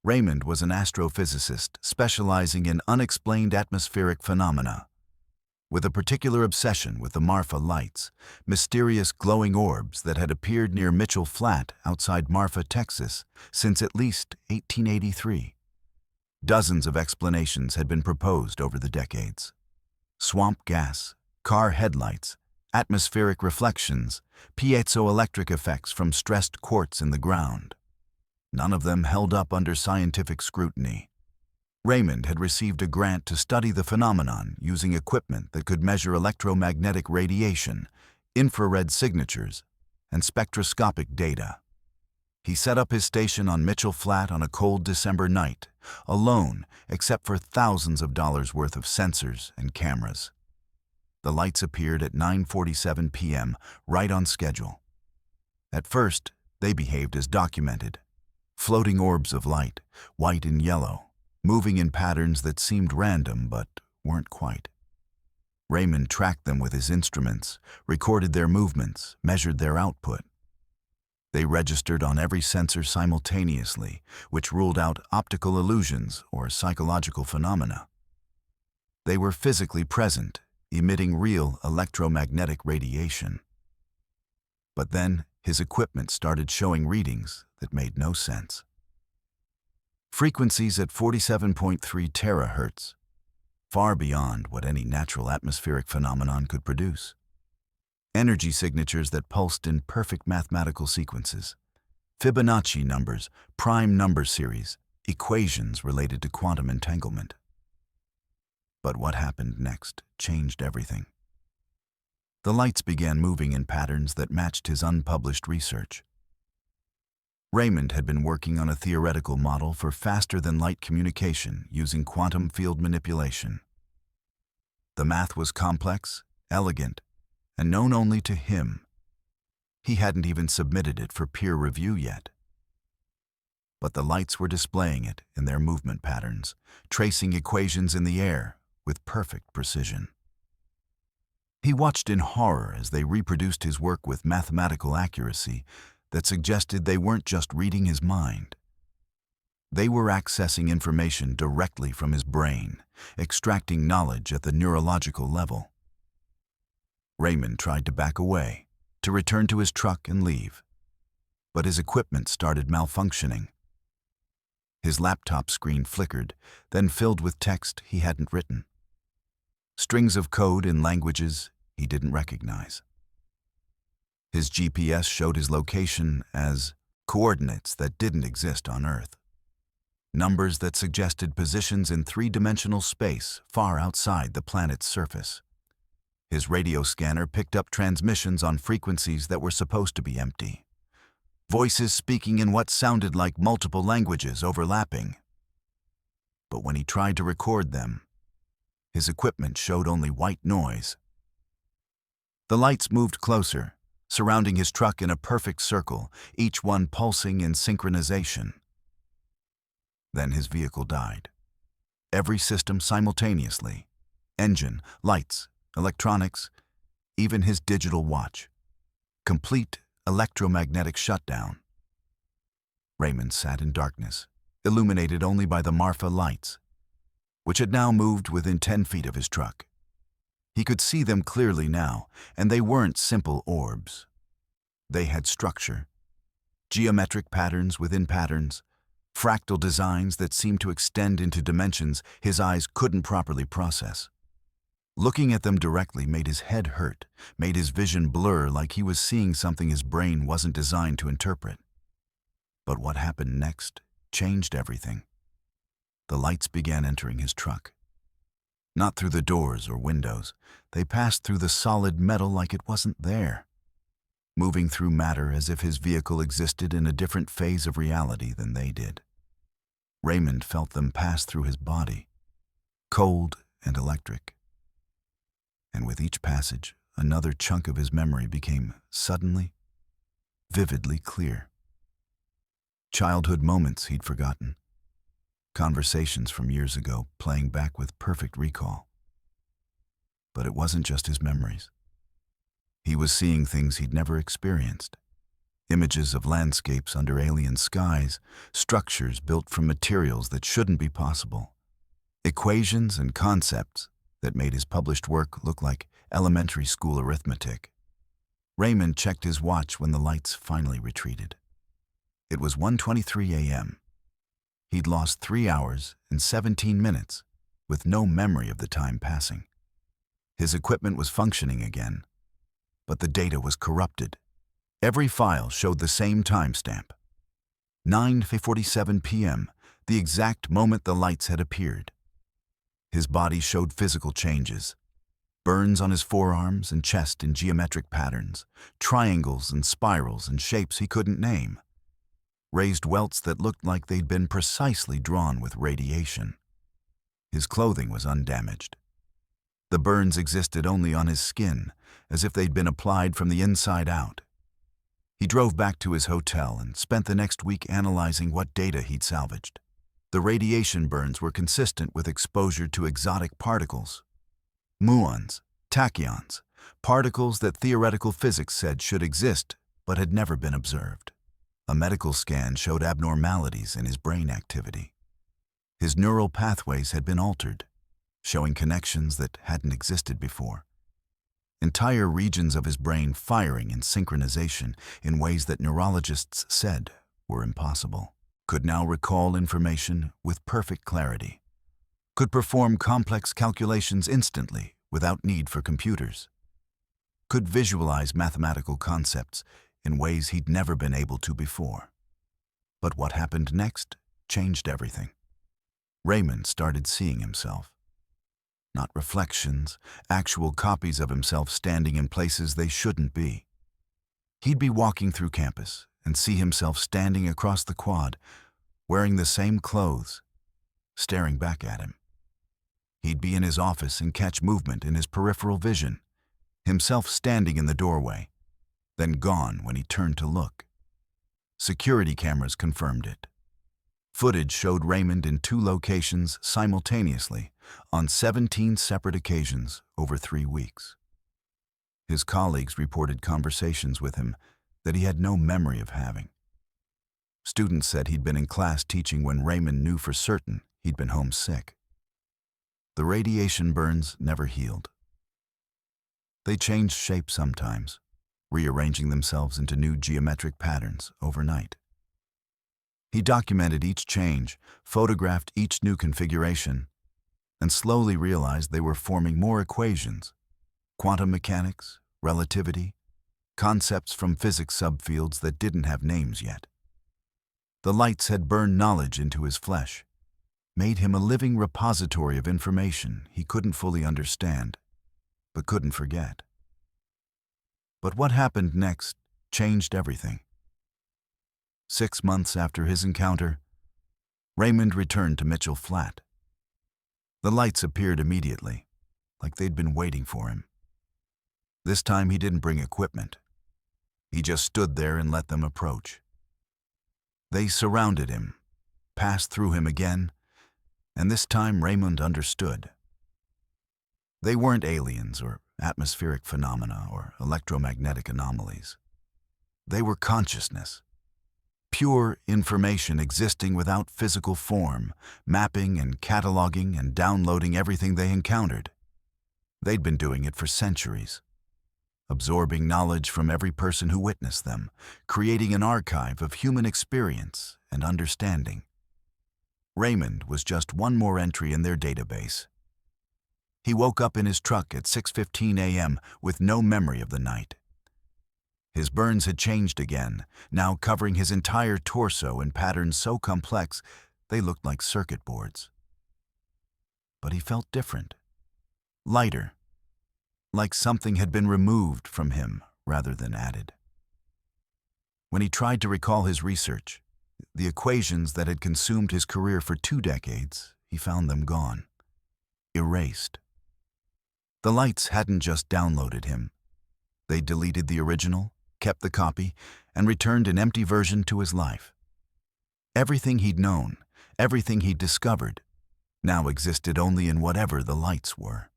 Raymond was an astrophysicist specializing in unexplained atmospheric phenomena, with a particular obsession with the Marfa lights, mysterious glowing orbs that had appeared near Mitchell Flat outside Marfa, Texas, since at least 1883. Dozens of explanations had been proposed over the decades. Swamp gas, car headlights, atmospheric reflections, piezoelectric effects from stressed quartz in the ground. None of them held up under scientific scrutiny. Raymond had received a grant to study the phenomenon using equipment that could measure electromagnetic radiation, infrared signatures, and spectroscopic data. He set up his station on Mitchell Flat on a cold December night, alone except for thousands of dollars worth of sensors and cameras. The lights appeared at 9:47 p.m., right on schedule. At first, they behaved as documented. Floating orbs of light, white and yellow, moving in patterns that seemed random but weren't quite. Raymond tracked them with his instruments, recorded their movements, measured their output. They registered on every sensor simultaneously, which ruled out optical illusions or psychological phenomena. They were physically present, emitting real electromagnetic radiation. But then, his equipment started showing readings that made no sense. Frequencies at 47.3 terahertz, far beyond what any natural atmospheric phenomenon could produce. Energy signatures that pulsed in perfect mathematical sequences. Fibonacci numbers, prime number series, equations related to quantum entanglement. But what happened next changed everything. The lights began moving in patterns that matched his unpublished research. Raymond had been working on a theoretical model for faster-than-light communication using quantum field manipulation. The math was complex, elegant, and known only to him. He hadn't even submitted it for peer review yet. But the lights were displaying it in their movement patterns, tracing equations in the air with perfect precision. He watched in horror as they reproduced his work with mathematical accuracy that suggested they weren't just reading his mind. They were accessing information directly from his brain, extracting knowledge at the neurological level. Raymond tried to back away, to return to his truck and leave. But his equipment started malfunctioning. His laptop screen flickered, then filled with text he hadn't written. Strings of code in languages he didn't recognize. His GPS showed his location as coordinates that didn't exist on Earth. Numbers that suggested positions in three-dimensional space far outside the planet's surface. His radio scanner picked up transmissions on frequencies that were supposed to be empty. Voices speaking in what sounded like multiple languages overlapping. But when he tried to record them, his equipment showed only white noise. The lights moved closer, surrounding his truck in a perfect circle, each one pulsing in synchronization. Then his vehicle died. Every system simultaneously. Engine, lights, electronics, even his digital watch. Complete electromagnetic shutdown. Raymond sat in darkness, illuminated only by the Marfa lights, which had now moved within 10 feet of his truck. He could see them clearly now, and they weren't simple orbs. They had structure, geometric patterns within patterns, fractal designs that seemed to extend into dimensions his eyes couldn't properly process. Looking at them directly made his head hurt, made his vision blur like he was seeing something his brain wasn't designed to interpret. But what happened next changed everything. The lights began entering his truck. Not through the doors or windows. They passed through the solid metal like it wasn't there, moving through matter as if his vehicle existed in a different phase of reality than they did. Raymond felt them pass through his body, cold and electric. And with each passage, another chunk of his memory became suddenly, vividly clear. Childhood moments he'd forgotten. Conversations from years ago playing back with perfect recall. But it wasn't just his memories. He was seeing things he'd never experienced. Images of landscapes under alien skies, structures built from materials that shouldn't be possible. Equations and concepts that made his published work look like elementary school arithmetic. Raymond checked his watch when the lights finally retreated. It was 1:23 a.m. He'd lost 3 hours and 17 minutes, with no memory of the time passing. His equipment was functioning again, but the data was corrupted. Every file showed the same timestamp. 9:47 p.m., the exact moment the lights had appeared. His body showed physical changes. Burns on his forearms and chest in geometric patterns, triangles and spirals in shapes he couldn't name. Raised welts that looked like they'd been precisely drawn with radiation. His clothing was undamaged. The burns existed only on his skin, as if they'd been applied from the inside out. He drove back to his hotel and spent the next week analyzing what data he'd salvaged. The radiation burns were consistent with exposure to exotic particles, muons, Tachyons, particles that theoretical physics said should exist but had never been observed. A medical scan showed abnormalities in his brain activity. His neural pathways had been altered, showing connections that hadn't existed before. Entire regions of his brain firing in synchronization in ways that neurologists said were impossible. Could now recall information with perfect clarity. Could perform complex calculations instantly without need for computers. Could visualize mathematical concepts in ways he'd never been able to before. But what happened next changed everything. Raymond started seeing himself. Not reflections, actual copies of himself standing in places they shouldn't be. He'd be walking through campus and see himself standing across the quad, wearing the same clothes, staring back at him. He'd be in his office and catch movement in his peripheral vision, himself standing in the doorway, then gone when he turned to look. Security cameras confirmed it. Footage showed Raymond in 2 locations simultaneously on 17 separate occasions over 3 weeks. His colleagues reported conversations with him that he had no memory of having. Students said he'd been in class teaching when Raymond knew for certain he'd been home sick. The radiation burns never healed. They changed shape sometimes, rearranging themselves into new geometric patterns overnight. He documented each change, photographed each new configuration, and slowly realized they were forming more equations, quantum mechanics, relativity, concepts from physics subfields that didn't have names yet. The lights had burned knowledge into his flesh, made him a living repository of information he couldn't fully understand, but couldn't forget. But what happened next changed everything. 6 months after his encounter, Raymond returned to Mitchell Flat. The lights appeared immediately, like they'd been waiting for him. This time he didn't bring equipment. He just stood there and let them approach. They surrounded him, passed through him again, and this time Raymond understood. They weren't aliens or atmospheric phenomena or electromagnetic anomalies. They were consciousness. Pure information existing without physical form, mapping and cataloging and downloading everything they encountered. They'd been doing it for centuries, absorbing knowledge from every person who witnessed them, creating an archive of human experience and understanding. Raymond was just one more entry in their database. He woke up in his truck at 6:15 a.m. with no memory of the night. His burns had changed again, now covering his entire torso in patterns so complex they looked like circuit boards. But he felt different, lighter, like something had been removed from him rather than added. When he tried to recall his research, the equations that had consumed his career for 2 decades, he found them gone, erased. The lights hadn't just downloaded him. They deleted the original, kept the copy, and returned an empty version to his life. Everything he'd known, everything he'd discovered, now existed only in whatever the lights were.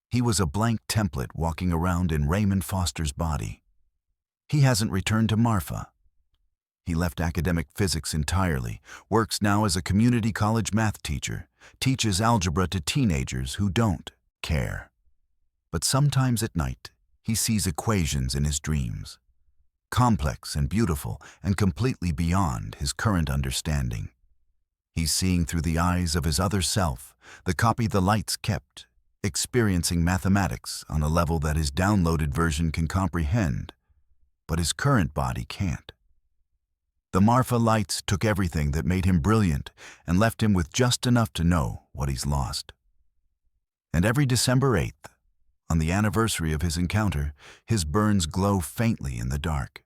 He was a blank template walking around in Raymond Foster's body. He hasn't returned to Marfa. He left academic physics entirely, works now as a community college math teacher, teaches algebra to teenagers who don't care. But sometimes at night, he sees equations in his dreams, complex and beautiful and completely beyond his current understanding. He's seeing through the eyes of his other self, the copy the lights kept, experiencing mathematics on a level that his downloaded version can comprehend, but his current body can't. The Marfa lights took everything that made him brilliant and left him with just enough to know what he's lost. And every December 8th, on the anniversary of his encounter, his burns glow faintly in the dark,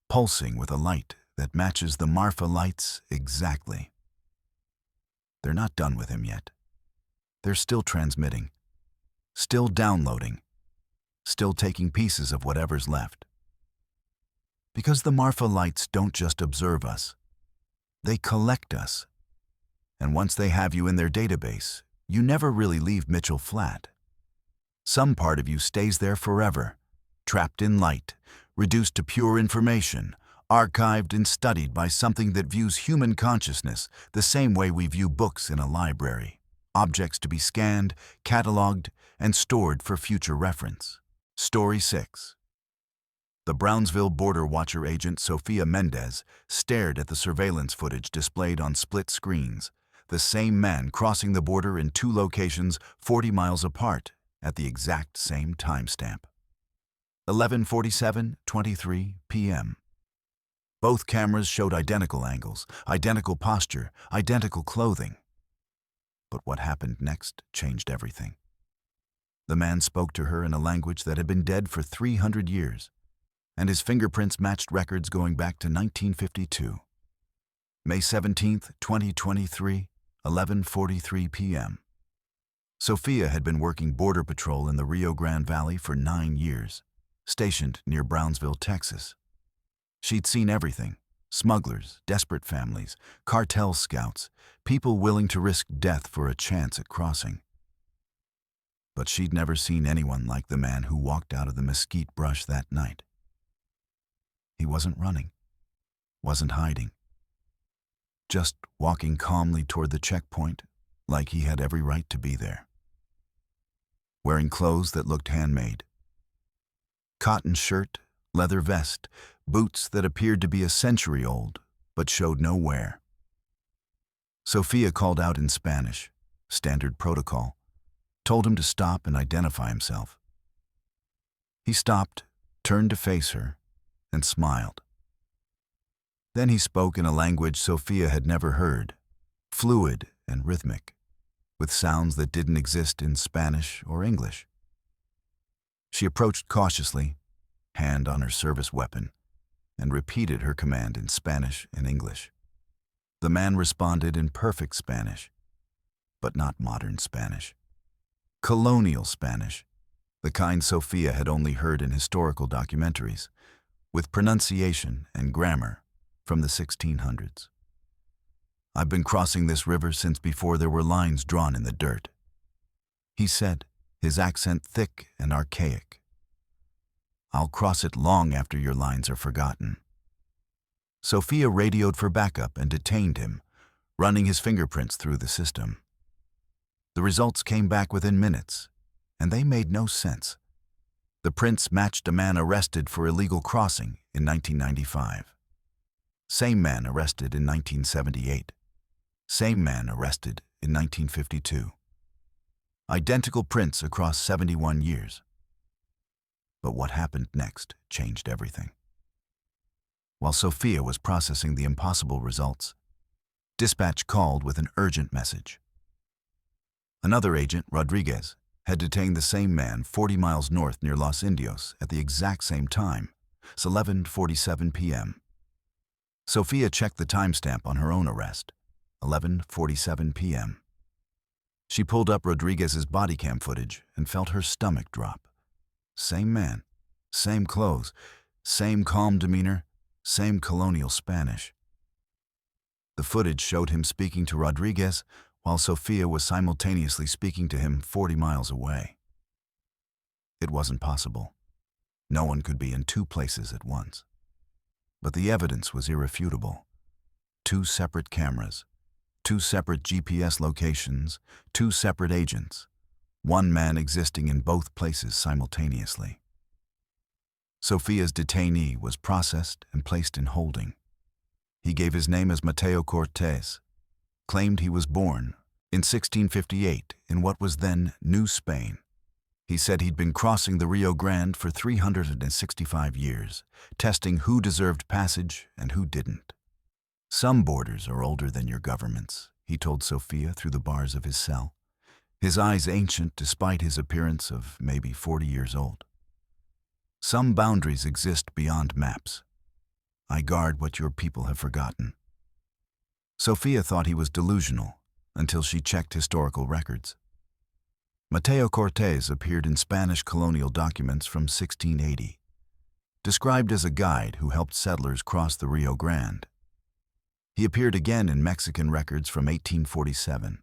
pulsing with a light that matches the Marfa lights exactly. They're not done with him yet. They're still transmitting, still downloading, still taking pieces of whatever's left. Because the Marfa lights don't just observe us, they collect us. And once they have you in their database, you never really leave Mitchell Flat. Some part of you stays there forever, trapped in light, reduced to pure information, archived and studied by something that views human consciousness the same way we view books in a library, objects to be scanned, cataloged, and stored for future reference. Story 6. The Brownsville border watcher agent Sofia Mendez stared at the surveillance footage displayed on split screens, the same man crossing the border in two locations 40 miles apart at the exact same timestamp. 11:47:23 p.m. Both cameras showed identical angles, identical posture, identical clothing. But what happened next changed everything. The man spoke to her in a language that had been dead for 300 years, and his fingerprints matched records going back to 1952. May 17, 2023, 11:43 p.m. Sofia had been working border patrol in the Rio Grande Valley for 9 years, stationed near Brownsville, Texas. She'd seen everything: smugglers, desperate families, cartel scouts, people willing to risk death for a chance at crossing. But she'd never seen anyone like the man who walked out of the mesquite brush that night. He wasn't running, wasn't hiding, just walking calmly toward the checkpoint like he had every right to be there. Wearing clothes that looked handmade. Cotton shirt, leather vest, boots that appeared to be a century old but showed no wear. Sofia called out in Spanish, standard protocol, told him to stop and identify himself. He stopped, turned to face her, and smiled. Then he spoke in a language Sofia had never heard, fluid and rhythmic, with sounds that didn't exist in Spanish or English. She approached cautiously, hand on her service weapon, and repeated her command in Spanish and English. The man responded in perfect Spanish, but not modern Spanish. Colonial Spanish, the kind Sofia had only heard in historical documentaries, with pronunciation and grammar from the 1600s. "I've been crossing this river since before there were lines drawn in the dirt," he said, his accent thick and archaic. "I'll cross it long after your lines are forgotten." Sofia radioed for backup and detained him, running his fingerprints through the system. The results came back within minutes, and they made no sense. The prints matched a man arrested for illegal crossing in 1995. Same man arrested in 1978. Same man arrested in 1952. Identical prints across 71 years. But what happened next changed everything. While Sofia was processing the impossible results, dispatch called with an urgent message. Another agent, Rodriguez, had detained the same man 40 miles north near Los Indios at the exact same time. It's 11:47 p.m. Sofia checked the timestamp on her own arrest, 11:47 p.m. She pulled up Rodriguez's body cam footage and felt her stomach drop. Same man, same clothes, same calm demeanor, same colonial Spanish. The footage showed him speaking to Rodriguez while Sofia was simultaneously speaking to him 40 miles away. It wasn't possible. No one could be in two places at once. But the evidence was irrefutable. Two separate cameras, two separate GPS locations, two separate agents, one man existing in both places simultaneously. Sofia's detainee was processed and placed in holding. He gave his name as Mateo Cortez, claimed he was born in 1658 in what was then New Spain. He said he'd been crossing the Rio Grande for 365 years, testing who deserved passage and who didn't. "Some borders are older than your governments," he told Sofia through the bars of his cell, his eyes ancient despite his appearance of maybe 40 years old. "Some boundaries exist beyond maps. I guard what your people have forgotten." Sofia thought he was delusional until she checked historical records. Mateo Cortez appeared in Spanish colonial documents from 1680, described as a guide who helped settlers cross the Rio Grande. He appeared again in Mexican records from 1847,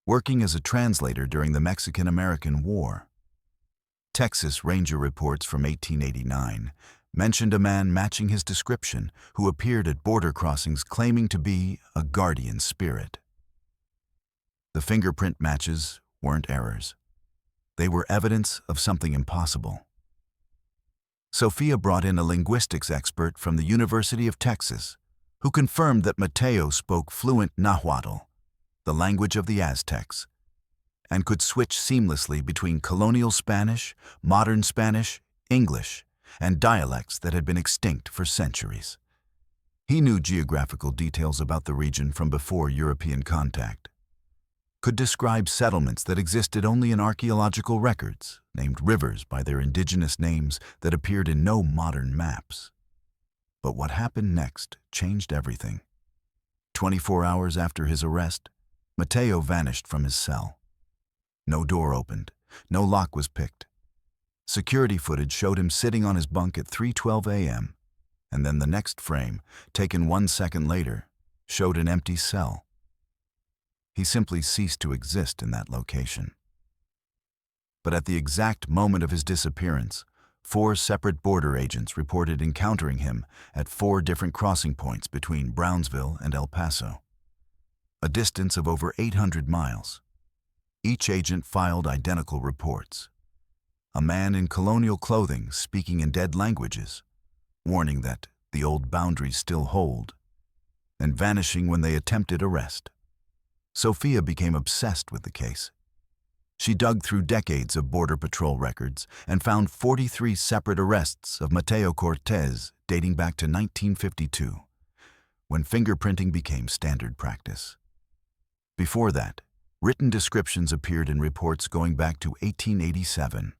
working as a translator during the Mexican-American War, Texas Ranger reports from 1889 mentioned a man matching his description who appeared at border crossings claiming to be a guardian spirit. The fingerprint matches weren't errors. They were evidence of something impossible. Sophia brought in a linguistics expert from the University of Texas who confirmed that Mateo spoke fluent Nahuatl, the language of the Aztecs, and could switch seamlessly between colonial Spanish, modern Spanish, English, and dialects that had been extinct for centuries. He knew geographical details about the region from before European contact, could describe settlements that existed only in archaeological records, named rivers by their indigenous names that appeared in no modern maps. But what happened next changed everything. 24 hours after his arrest, Mateo vanished from his cell. No door opened, no lock was picked. Security footage showed him sitting on his bunk at 3:12 a.m., and then the next frame, taken 1 second later, showed an empty cell. He simply ceased to exist in that location. But at the exact moment of his disappearance, 4 separate border agents reported encountering him at 4 different crossing points between Brownsville and El Paso, a distance of over 800 miles. Each agent filed identical reports. A man in colonial clothing speaking in dead languages, warning that the old boundaries still hold, and vanishing when they attempted arrest. Sophia became obsessed with the case. She dug through decades of Border Patrol records and found 43 separate arrests of Mateo Cortez dating back to 1952, when fingerprinting became standard practice. Before that, written descriptions appeared in reports going back to 1887.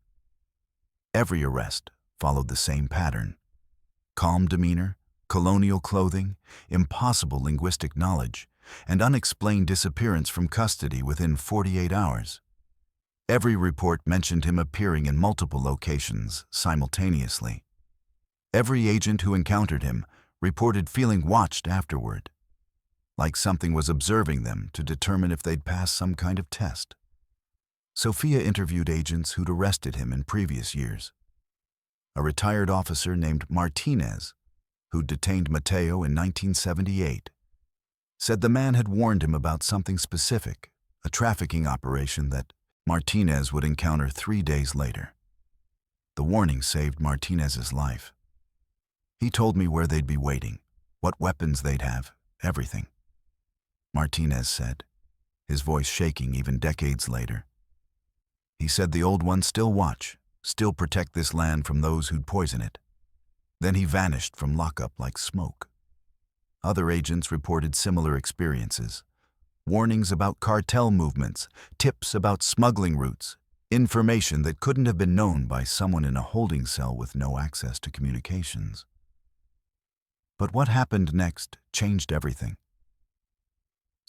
Every arrest followed the same pattern: calm demeanor, colonial clothing, impossible linguistic knowledge, and unexplained disappearance from custody within 48 hours. Every report mentioned him appearing in multiple locations simultaneously. Every agent who encountered him reported feeling watched afterward, like something was observing them to determine if they'd pass some kind of test. Sophia interviewed agents who'd arrested him in previous years. A retired officer named Martinez, who'd detained Mateo in 1978, said the man had warned him about something specific, a trafficking operation that Martinez would encounter 3 days later. The warning saved Martinez's life. He told me where they'd be waiting, what weapons they'd have, everything. Martinez said, his voice shaking even decades later. He said the old ones still watch, still protect this land from those who'd poison it. Then he vanished from lockup like smoke. Other agents reported similar experiences. Warnings about cartel movements, tips about smuggling routes, information that couldn't have been known by someone in a holding cell with no access to communications. But what happened next changed everything.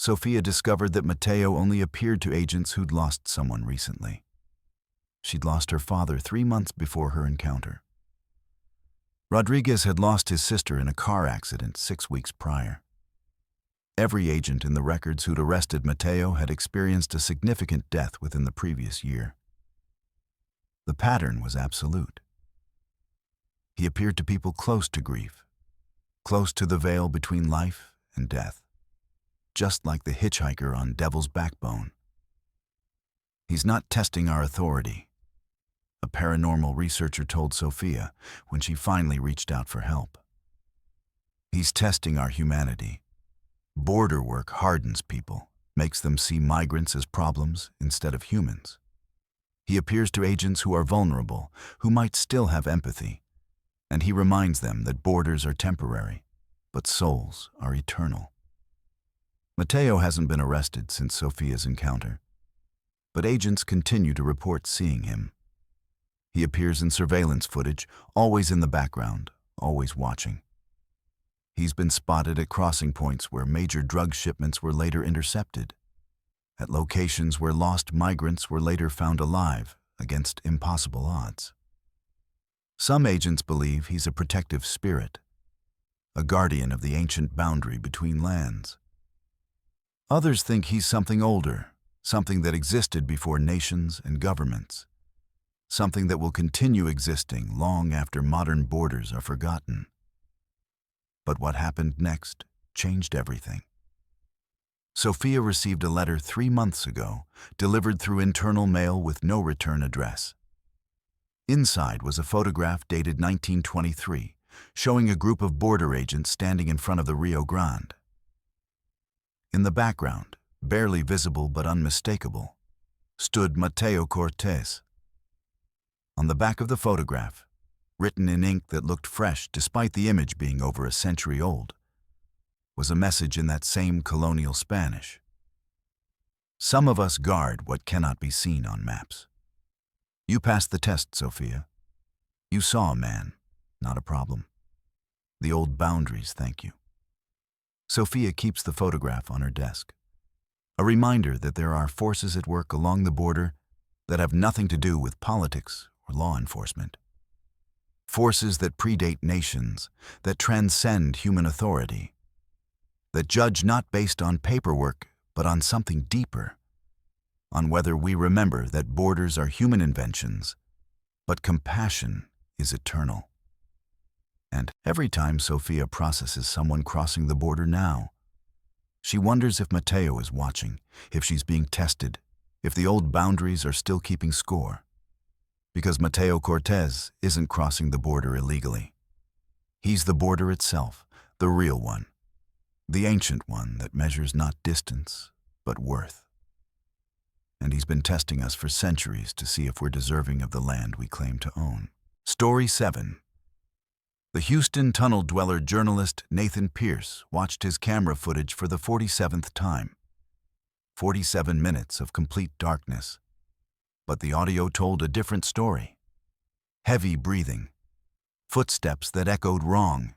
Sophia discovered that Mateo only appeared to agents who'd lost someone recently. She'd lost her father 3 months before her encounter. Rodriguez had lost his sister in a car accident 6 weeks prior. Every agent in the records who'd arrested Mateo had experienced a significant death within the previous year. The pattern was absolute. He appeared to people close to grief, close to the veil between life and death, just like the hitchhiker on Devil's Backbone. He's not testing our authority, a paranormal researcher told Sophia when she finally reached out for help. He's testing our humanity. Border work hardens people, makes them see migrants as problems instead of humans. He appears to agents who are vulnerable, who might still have empathy, and he reminds them that borders are temporary, but souls are eternal. Mateo hasn't been arrested since Sophia's encounter, but agents continue to report seeing him. He appears in surveillance footage, always in the background, always watching. He's been spotted at crossing points where major drug shipments were later intercepted, at locations where lost migrants were later found alive against impossible odds. Some agents believe he's a protective spirit, a guardian of the ancient boundary between lands. Others think he's something older, something that existed before nations and governments. something that will continue existing long after modern borders are forgotten. But what happened next changed everything. Sophia received a letter 3 months ago, delivered through internal mail with no return address. Inside was a photograph dated 1923, showing a group of border agents standing in front of the Rio Grande. In the background, barely visible but unmistakable, stood Mateo Cortez. On the back of the photograph, written in ink that looked fresh despite the image being over a century old, was a message in that same colonial Spanish. Some of us guard what cannot be seen on maps. You passed the test, Sophia. You saw a man, not a problem. The old boundaries thank you. Sophia keeps the photograph on her desk, a reminder that there are forces at work along the border that have nothing to do with politics or law enforcement. Forces that predate nations, that transcend human authority, that judge not based on paperwork but on something deeper, on whether we remember that borders are human inventions, but compassion is eternal. And every time Sophia processes someone crossing the border now, she wonders if Mateo is watching, if she's being tested, if the old boundaries are still keeping score. Because Mateo Cortez isn't crossing the border illegally. He's the border itself, the real one, the ancient one that measures not distance, but worth. And he's been testing us for centuries to see if we're deserving of the land we claim to own. Story 7. The Houston tunnel dweller journalist Nathan Pierce watched his camera footage for the 47th time. 47 minutes of complete darkness. But the audio told a different story. Heavy breathing, footsteps that echoed wrong,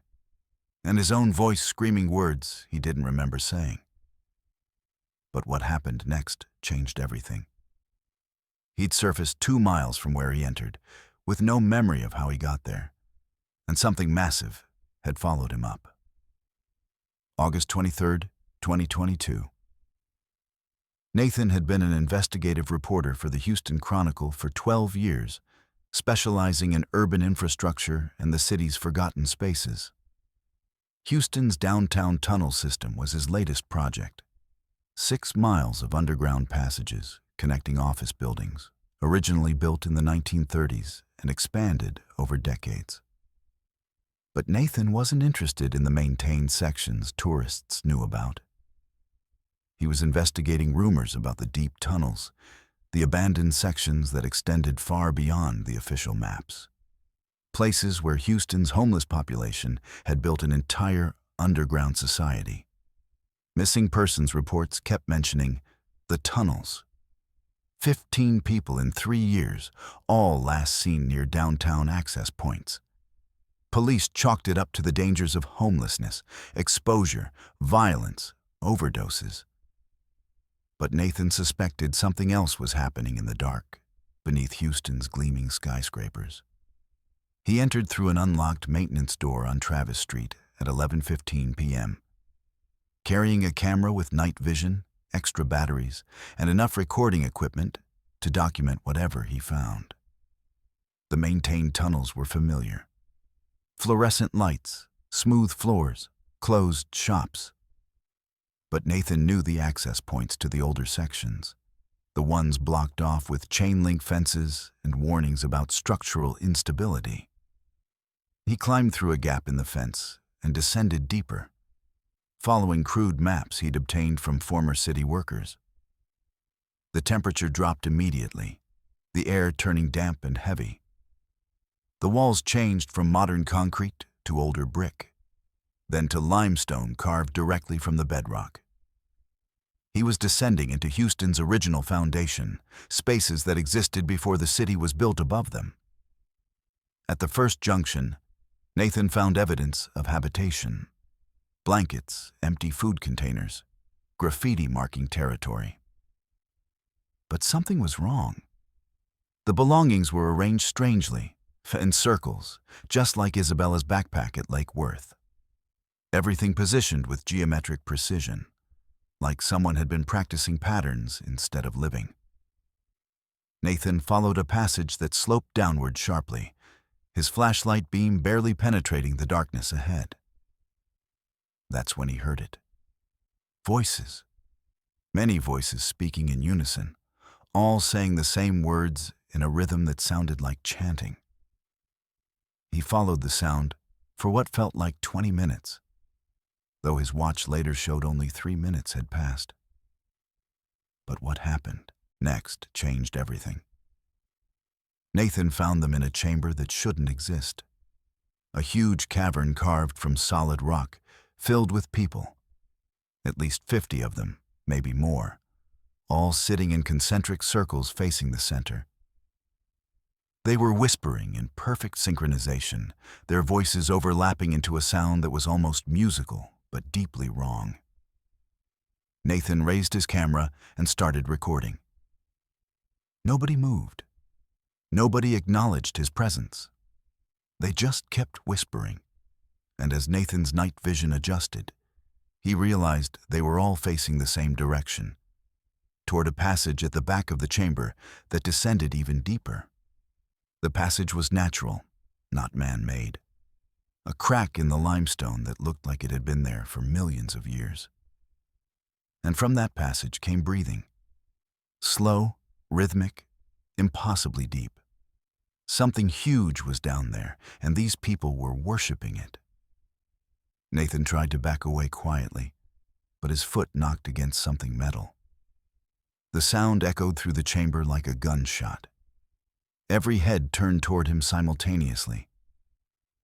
and his own voice screaming words he didn't remember saying. But what happened next changed everything. He'd surfaced 2 miles from where he entered, with no memory of how he got there, and something massive had followed him up. August 23, 2022. Nathan had been an investigative reporter for the Houston Chronicle for 12 years, specializing in urban infrastructure and the city's forgotten spaces. Houston's downtown tunnel system was his latest project. 6 miles of underground passages connecting office buildings, originally built in the 1930s and expanded over decades. But Nathan wasn't interested in the maintained sections tourists knew about. He was investigating rumors about the deep tunnels, the abandoned sections that extended far beyond the official maps. Places where Houston's homeless population had built an entire underground society. Missing persons reports kept mentioning the tunnels. 15 people in 3 years, all last seen near downtown access points. Police chalked it up to the dangers of homelessness, exposure, violence, overdoses. But Nathan suspected something else was happening in the dark, beneath Houston's gleaming skyscrapers. He entered through an unlocked maintenance door on Travis Street at 11:15 p.m. Carrying a camera with night vision, extra batteries, and enough recording equipment to document whatever he found. The maintained tunnels were familiar. Fluorescent lights, smooth floors, closed shops. But Nathan knew the access points to the older sections, the ones blocked off with chain-link fences and warnings about structural instability. He climbed through a gap in the fence and descended deeper, following crude maps he'd obtained from former city workers. The temperature dropped immediately, the air turning damp and heavy. The walls changed from modern concrete to older brick, then to limestone carved directly from the bedrock. He was descending into Houston's original foundation, spaces that existed before the city was built above them. At the first junction, Nathan found evidence of habitation. Blankets, empty food containers, graffiti marking territory. But something was wrong. The belongings were arranged strangely, in circles, just like Isabella's backpack at Lake Worth. Everything positioned with geometric precision, like someone had been practicing patterns instead of living. Nathan followed a passage that sloped downward sharply, his flashlight beam barely penetrating the darkness ahead. That's when he heard it. Voices. Many voices speaking in unison, all saying the same words in a rhythm that sounded like chanting. He followed the sound for what felt like 20 minutes, though his watch later showed only 3 minutes had passed. But what happened next changed everything. Nathan found them in a chamber that shouldn't exist. A huge cavern carved from solid rock, filled with people. At least 50 of them, maybe more, all sitting in concentric circles facing the center. They were whispering in perfect synchronization, their voices overlapping into a sound that was almost musical, but deeply wrong. Nathan raised his camera and started recording. Nobody moved. Nobody acknowledged his presence. They just kept whispering, and as Nathan's night vision adjusted, he realized they were all facing the same direction, toward a passage at the back of the chamber that descended even deeper. The passage was natural, not man-made. A crack in the limestone that looked like it had been there for millions of years. And from that passage came breathing. Slow, rhythmic, impossibly deep. Something huge was down there, and these people were worshiping it. Nathan tried to back away quietly, but his foot knocked against something metal. The sound echoed through the chamber like a gunshot. Every head turned toward him simultaneously.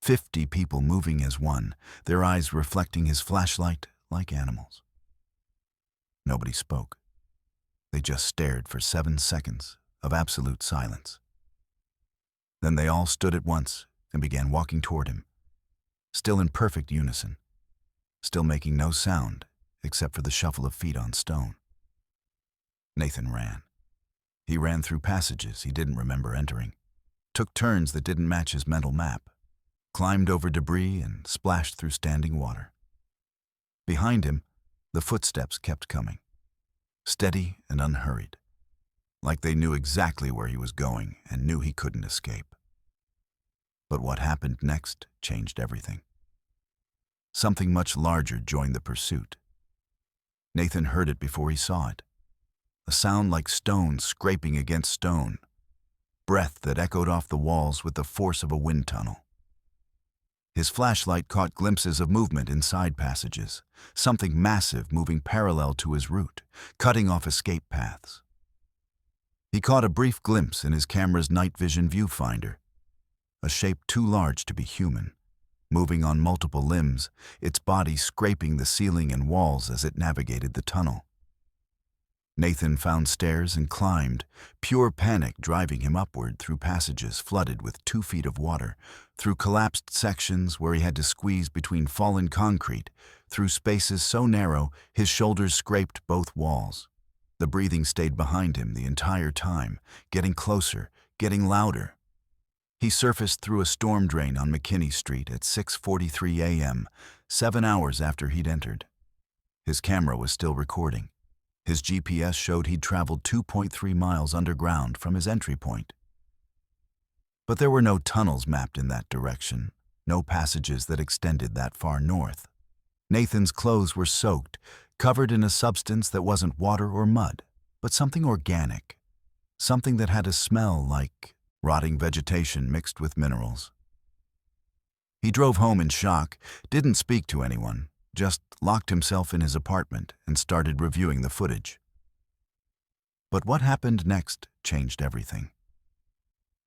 50 people moving as one, their eyes reflecting his flashlight like animals. Nobody spoke. They just stared for 7 seconds of absolute silence. Then they all stood at once and began walking toward him, still in perfect unison, still making no sound except for the shuffle of feet on stone. Nathan ran. He ran through passages he didn't remember entering, took turns that didn't match his mental map, climbed over debris and splashed through standing water. Behind him, the footsteps kept coming, steady and unhurried, like they knew exactly where he was going and knew he couldn't escape. But what happened next changed everything. Something much larger joined the pursuit. Nathan heard it before he saw it. A sound like stone scraping against stone, breath that echoed off the walls with the force of a wind tunnel. His flashlight caught glimpses of movement inside passages, something massive moving parallel to his route, cutting off escape paths. He caught a brief glimpse in his camera's night vision viewfinder, a shape too large to be human, moving on multiple limbs, its body scraping the ceiling and walls as it navigated the tunnel. Nathan found stairs and climbed, pure panic driving him upward through passages flooded with 2 feet of water, through collapsed sections where he had to squeeze between fallen concrete, through spaces so narrow his shoulders scraped both walls. The breathing stayed behind him the entire time, getting closer, getting louder. He surfaced through a storm drain on McKinney Street at 6:43 a.m., 7 hours after he'd entered. His camera was still recording. His GPS showed he'd traveled 2.3 miles underground from his entry point. But there were no tunnels mapped in that direction, no passages that extended that far north. Nathan's clothes were soaked, covered in a substance that wasn't water or mud, but something organic, something that had a smell like rotting vegetation mixed with minerals. He drove home in shock, didn't speak to anyone, just locked himself in his apartment and started reviewing the footage. But what happened next changed everything.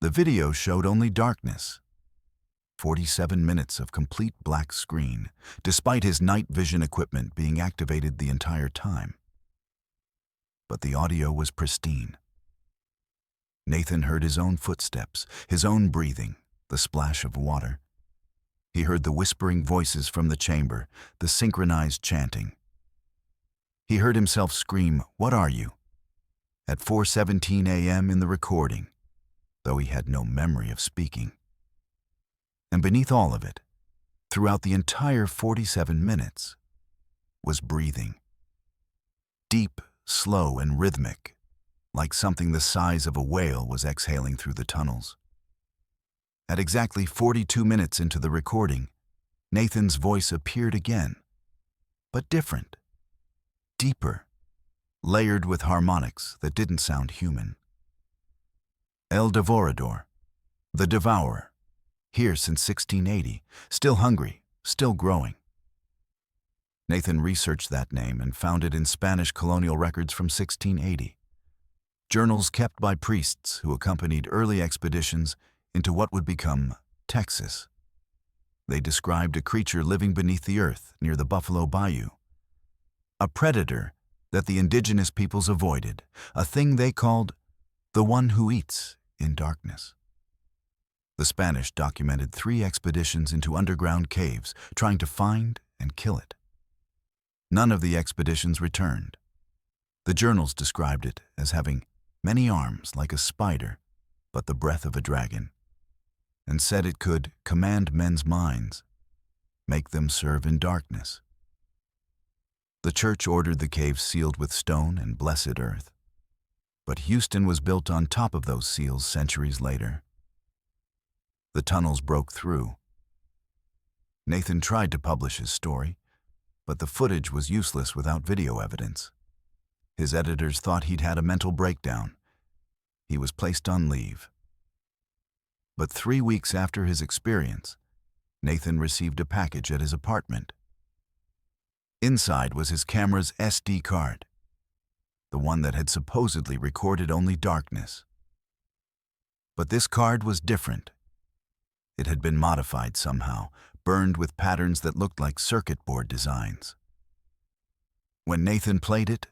The video showed only darkness. 47 minutes of complete black screen, despite his night vision equipment being activated the entire time. But the audio was pristine. Nathan heard his own footsteps, his own breathing, the splash of water. He heard the whispering voices from the chamber, the synchronized chanting. He heard himself scream, "What are you?" at 4:17 a.m. in the recording, though he had no memory of speaking. And beneath all of it, throughout the entire 47 minutes, was breathing. Deep, slow, and rhythmic, like something the size of a whale was exhaling through the tunnels. At exactly 42 minutes into the recording, Nathan's voice appeared again, but different, deeper, layered with harmonics that didn't sound human. El Devorador, the Devourer, here since 1680, still hungry, still growing. Nathan researched that name and found it in Spanish colonial records from 1680, journals kept by priests who accompanied early expeditions into what would become Texas. They described a creature living beneath the earth near the Buffalo Bayou, a predator that the indigenous peoples avoided, a thing they called the one who eats in darkness. The Spanish documented 3 expeditions into underground caves trying to find and kill it. None of the expeditions returned. The journals described it as having many arms like a spider, but the breath of a dragon, and said it could command men's minds, make them serve in darkness. The church ordered the caves sealed with stone and blessed earth, but Houston was built on top of those seals centuries later. The tunnels broke through. Nathan tried to publish his story, but the footage was useless without video evidence. His editors thought he'd had a mental breakdown. He was placed on leave. But 3 weeks after his experience, Nathan received a package at his apartment. Inside was his camera's SD card, the one that had supposedly recorded only darkness. But this card was different. It had been modified somehow, burned with patterns that looked like circuit board designs. When Nathan played it,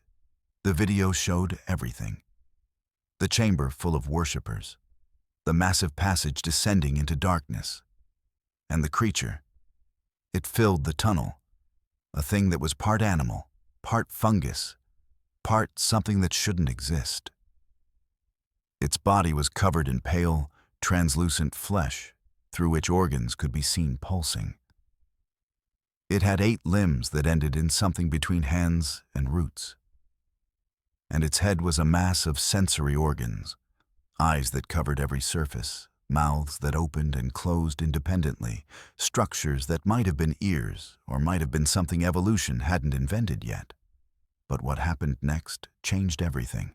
the video showed everything. The chamber full of worshippers, the massive passage descending into darkness, and the creature. It filled the tunnel, a thing that was part animal, part fungus, part something that shouldn't exist. Its body was covered in pale, translucent flesh, through which organs could be seen pulsing. It had 8 limbs that ended in something between hands and roots. And its head was a mass of sensory organs, eyes that covered every surface, mouths that opened and closed independently, structures that might have been ears or might have been something evolution hadn't invented yet. But what happened next changed everything.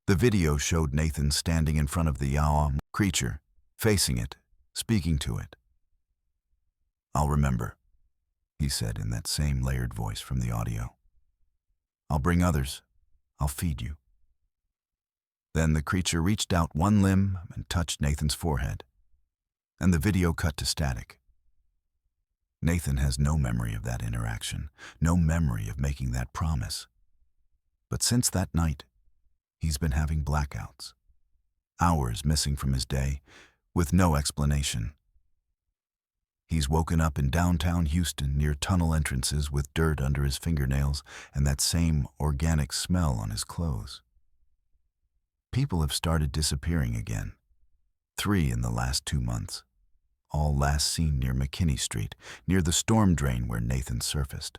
The video showed Nathan standing in front of the Yawa creature, facing it, speaking to it. "I'll remember," he said in that same layered voice from the audio. "I'll bring others. I'll feed you." Then the creature reached out one limb and touched Nathan's forehead, and the video cut to static. Nathan has no memory of that interaction, no memory of making that promise. But since that night, he's been having blackouts, hours missing from his day, with no explanation. He's woken up in downtown Houston near tunnel entrances with dirt under his fingernails and that same organic smell on his clothes. People have started disappearing again. 3 in the last 2 months, all last seen near McKinney Street, near the storm drain where Nathan surfaced.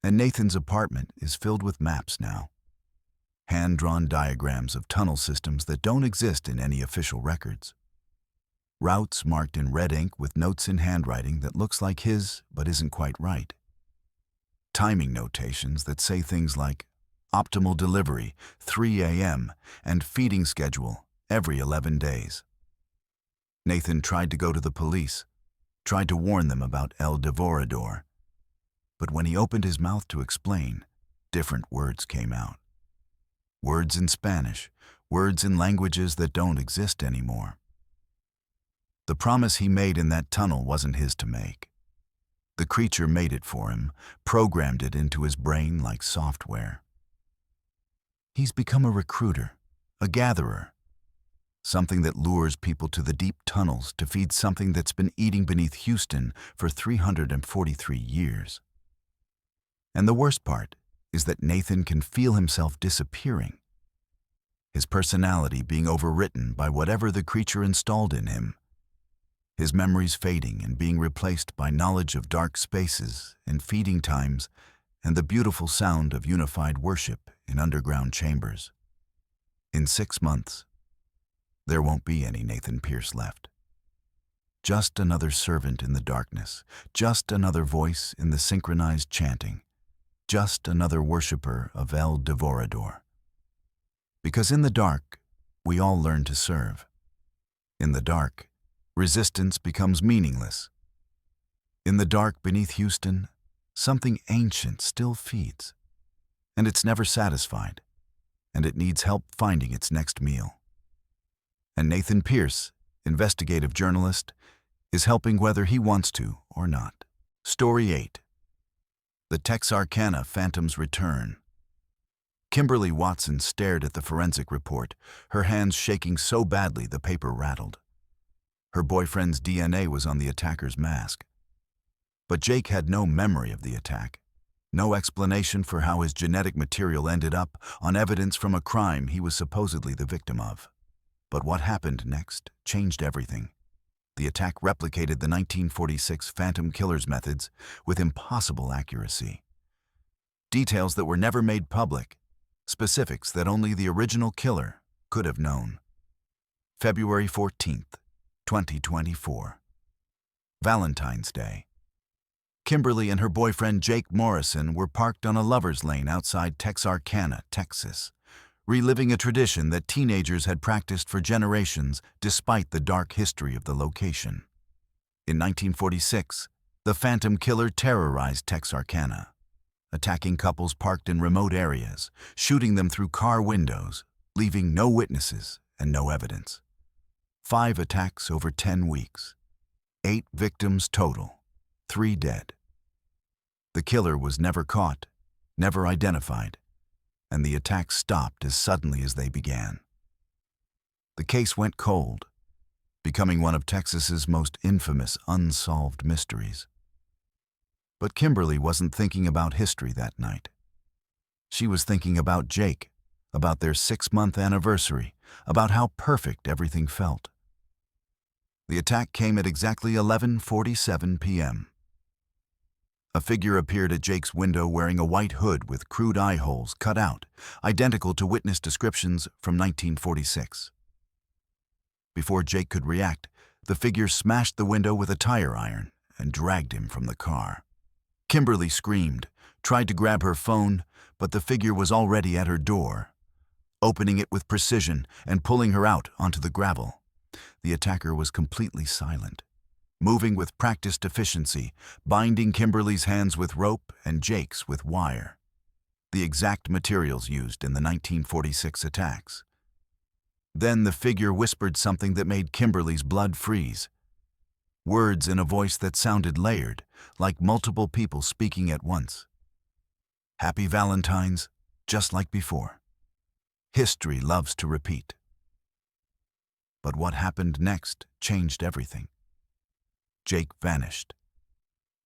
And Nathan's apartment is filled with maps now. Hand-drawn diagrams of tunnel systems that don't exist in any official records. Routes marked in red ink with notes in handwriting that looks like his but isn't quite right. Timing notations that say things like optimal delivery, 3 a.m., and feeding schedule every 11 days. Nathan tried to go to the police, tried to warn them about El Devorador. But when he opened his mouth to explain, different words came out. Words in Spanish, words in languages that don't exist anymore. The promise he made in that tunnel wasn't his to make. The creature made it for him, programmed it into his brain like software. He's become a recruiter, a gatherer, something that lures people to the deep tunnels to feed something that's been eating beneath Houston for 343 years. And the worst part is that Nathan can feel himself disappearing, his personality being overwritten by whatever the creature installed in him, his memories fading and being replaced by knowledge of dark spaces and feeding times and the beautiful sound of unified worship in underground chambers. In 6 months, there won't be any Nathan Pierce left. Just another servant in the darkness, just another voice in the synchronized chanting, just another worshiper of El Devorador. Because in the dark, we all learn to serve. In the dark, resistance becomes meaningless. In the dark beneath Houston, something ancient still feeds, and it's never satisfied, and it needs help finding its next meal. And Nathan Pierce, investigative journalist, is helping whether he wants to or not. Story 8. The Texarkana Phantom's Return. Kimberly Watson stared at the forensic report, her hands shaking so badly the paper rattled. Her boyfriend's DNA was on the attacker's mask. But Jake had no memory of the attack, no explanation for how his genetic material ended up on evidence from a crime he was supposedly the victim of. But what happened next changed everything. The attack replicated the 1946 Phantom Killer's methods with impossible accuracy. Details that were never made public, specifics that only the original killer could have known. February 14th, 2024. Valentine's Day. Kimberly and her boyfriend Jake Morrison were parked on a lover's lane outside Texarkana, Texas, reliving a tradition that teenagers had practiced for generations despite the dark history of the location. In 1946, the Phantom Killer terrorized Texarkana, attacking couples parked in remote areas, shooting them through car windows, leaving no witnesses and no evidence. 5 attacks over 10 weeks. 8 victims total, 3 dead. The killer was never caught, never identified, and the attacks stopped as suddenly as they began. The case went cold, becoming one of Texas's most infamous unsolved mysteries. But Kimberly wasn't thinking about history that night. She was thinking about Jake, about their 6-month anniversary, about how perfect everything felt. The attack came at exactly 11:47 p.m. A figure appeared at Jake's window wearing a white hood with crude eye holes cut out, identical to witness descriptions from 1946. Before Jake could react, the figure smashed the window with a tire iron and dragged him from the car. Kimberly screamed, tried to grab her phone, but the figure was already at her door, opening it with precision and pulling her out onto the gravel. The attacker was completely silent, moving with practiced efficiency, binding Kimberly's hands with rope and Jake's with wire, the exact materials used in the 1946 attacks. Then the figure whispered something that made Kimberly's blood freeze. Words in a voice that sounded layered, like multiple people speaking at once. Happy Valentine's, just like before. History loves to repeat. But what happened next changed everything. Jake vanished.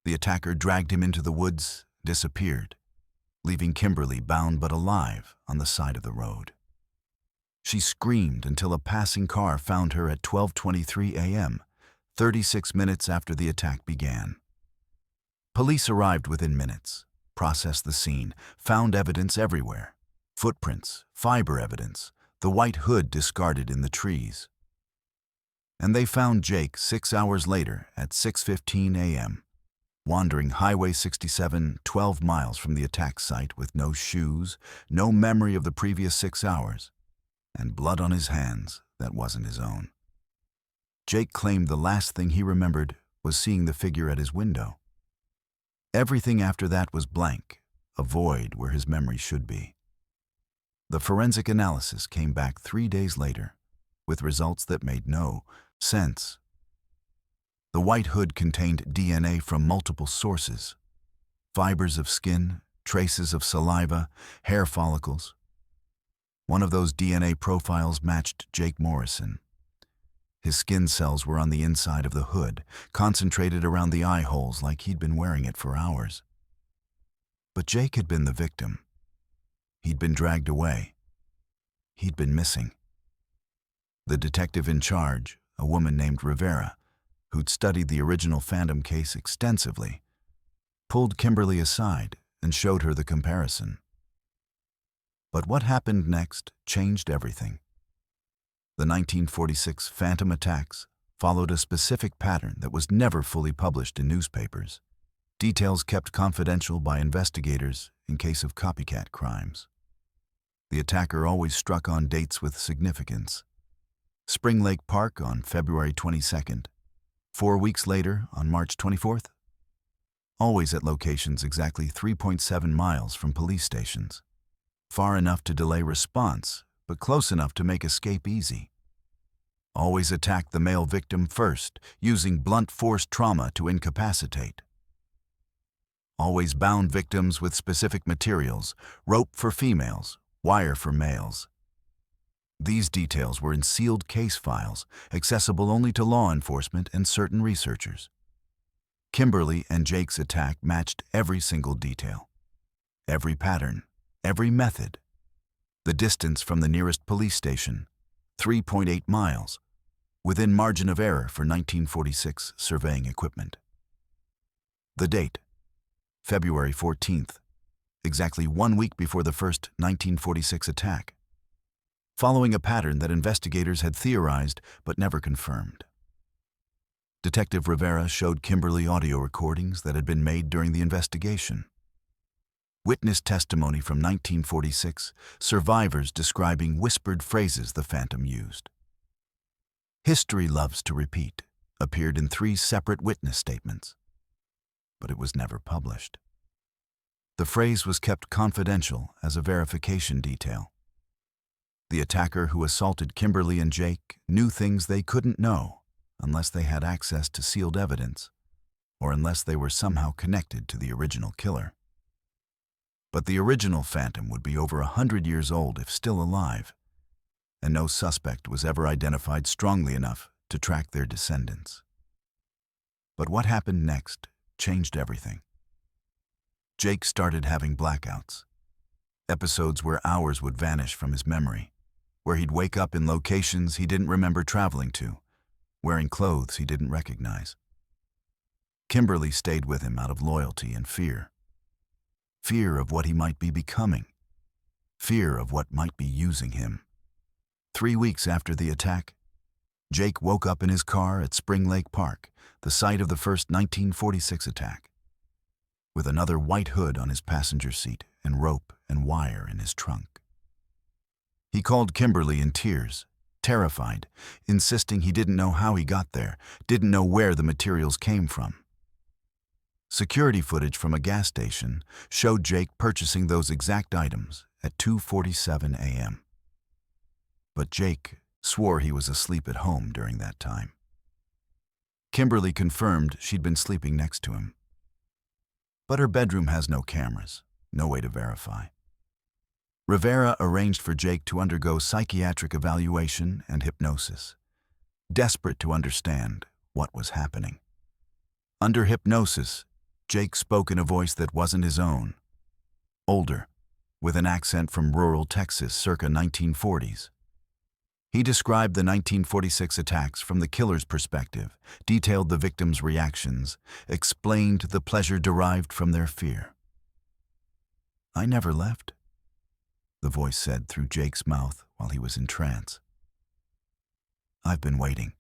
The attacker dragged him into the woods, disappeared, leaving Kimberly bound but alive on the side of the road. She screamed until a passing car found her at 12:23 a.m., 36 minutes after the attack began. Police arrived within minutes, processed the scene, found evidence everywhere. Footprints, fiber evidence, the white hood discarded in the trees. And they found Jake 6 hours later at 6:15 a.m., wandering Highway 67 12 miles from the attack site with no shoes, no memory of the previous 6 hours, and blood on his hands that wasn't his own. Jake claimed the last thing he remembered was seeing the figure at his window. Everything after that was blank, a void where his memory should be. The forensic analysis came back 3 days later, with results that made no sense. The white hood contained DNA from multiple sources: fibers of skin, traces of saliva, hair follicles. One of those DNA profiles matched Jake Morrison. His skin cells were on the inside of the hood, concentrated around the eye holes like he'd been wearing it for hours. But Jake had been the victim. He'd been dragged away. He'd been missing. The detective in charge, a woman named Rivera, who'd studied the original Phantom case extensively, pulled Kimberly aside and showed her the comparison. But what happened next changed everything. The 1946 Phantom attacks followed a specific pattern that was never fully published in newspapers, details kept confidential by investigators in case of copycat crimes. The attacker always struck on dates with significance. Spring Lake Park on February 22nd, 4 weeks later on March 24th. Always at locations exactly 3.7 miles from police stations. Far enough to delay response, but close enough to make escape easy. Always attacked the male victim first, using blunt force trauma to incapacitate. Always bound victims with specific materials, rope for females, wire for males. These details were in sealed case files, accessible only to law enforcement and certain researchers. Kimberly and Jake's attack matched every single detail, every pattern, every method. The distance from the nearest police station, 3.8 miles, within margin of error for 1946 surveying equipment. The date, February 14th, exactly 1 week before the first 1946 attack, following a pattern that investigators had theorized but never confirmed. Detective Rivera showed Kimberly audio recordings that had been made during the investigation. Witness testimony from 1946, survivors describing whispered phrases the Phantom used. History loves to repeat, appeared in 3 separate witness statements, but it was never published. The phrase was kept confidential as a verification detail. The attacker who assaulted Kimberly and Jake knew things they couldn't know unless they had access to sealed evidence or unless they were somehow connected to the original killer. But the original Phantom would be over 100 years old if still alive, and no suspect was ever identified strongly enough to track their descendants. But what happened next changed everything. Jake started having blackouts, episodes where hours would vanish from his memory, where he'd wake up in locations he didn't remember traveling to, wearing clothes he didn't recognize. Kimberly stayed with him out of loyalty and fear. Fear of what he might be becoming. Fear of what might be using him. 3 weeks after the attack, Jake woke up in his car at Spring Lake Park, the site of the first 1946 attack, with another white hood on his passenger seat and rope and wire in his trunk. He called Kimberly in tears, terrified, insisting he didn't know how he got there, didn't know where the materials came from. Security footage from a gas station showed Jake purchasing those exact items at 2:47 a.m. But Jake swore he was asleep at home during that time. Kimberly confirmed she'd been sleeping next to him. But her bedroom has no cameras, no way to verify. Rivera arranged for Jake to undergo psychiatric evaluation and hypnosis, desperate to understand what was happening. Under hypnosis, Jake spoke in a voice that wasn't his own, older, with an accent from rural Texas circa 1940s. He described the 1946 attacks from the killer's perspective, detailed the victims' reactions, explained the pleasure derived from their fear. "I never left," the voice said through Jake's mouth while he was in trance. "I've been waiting.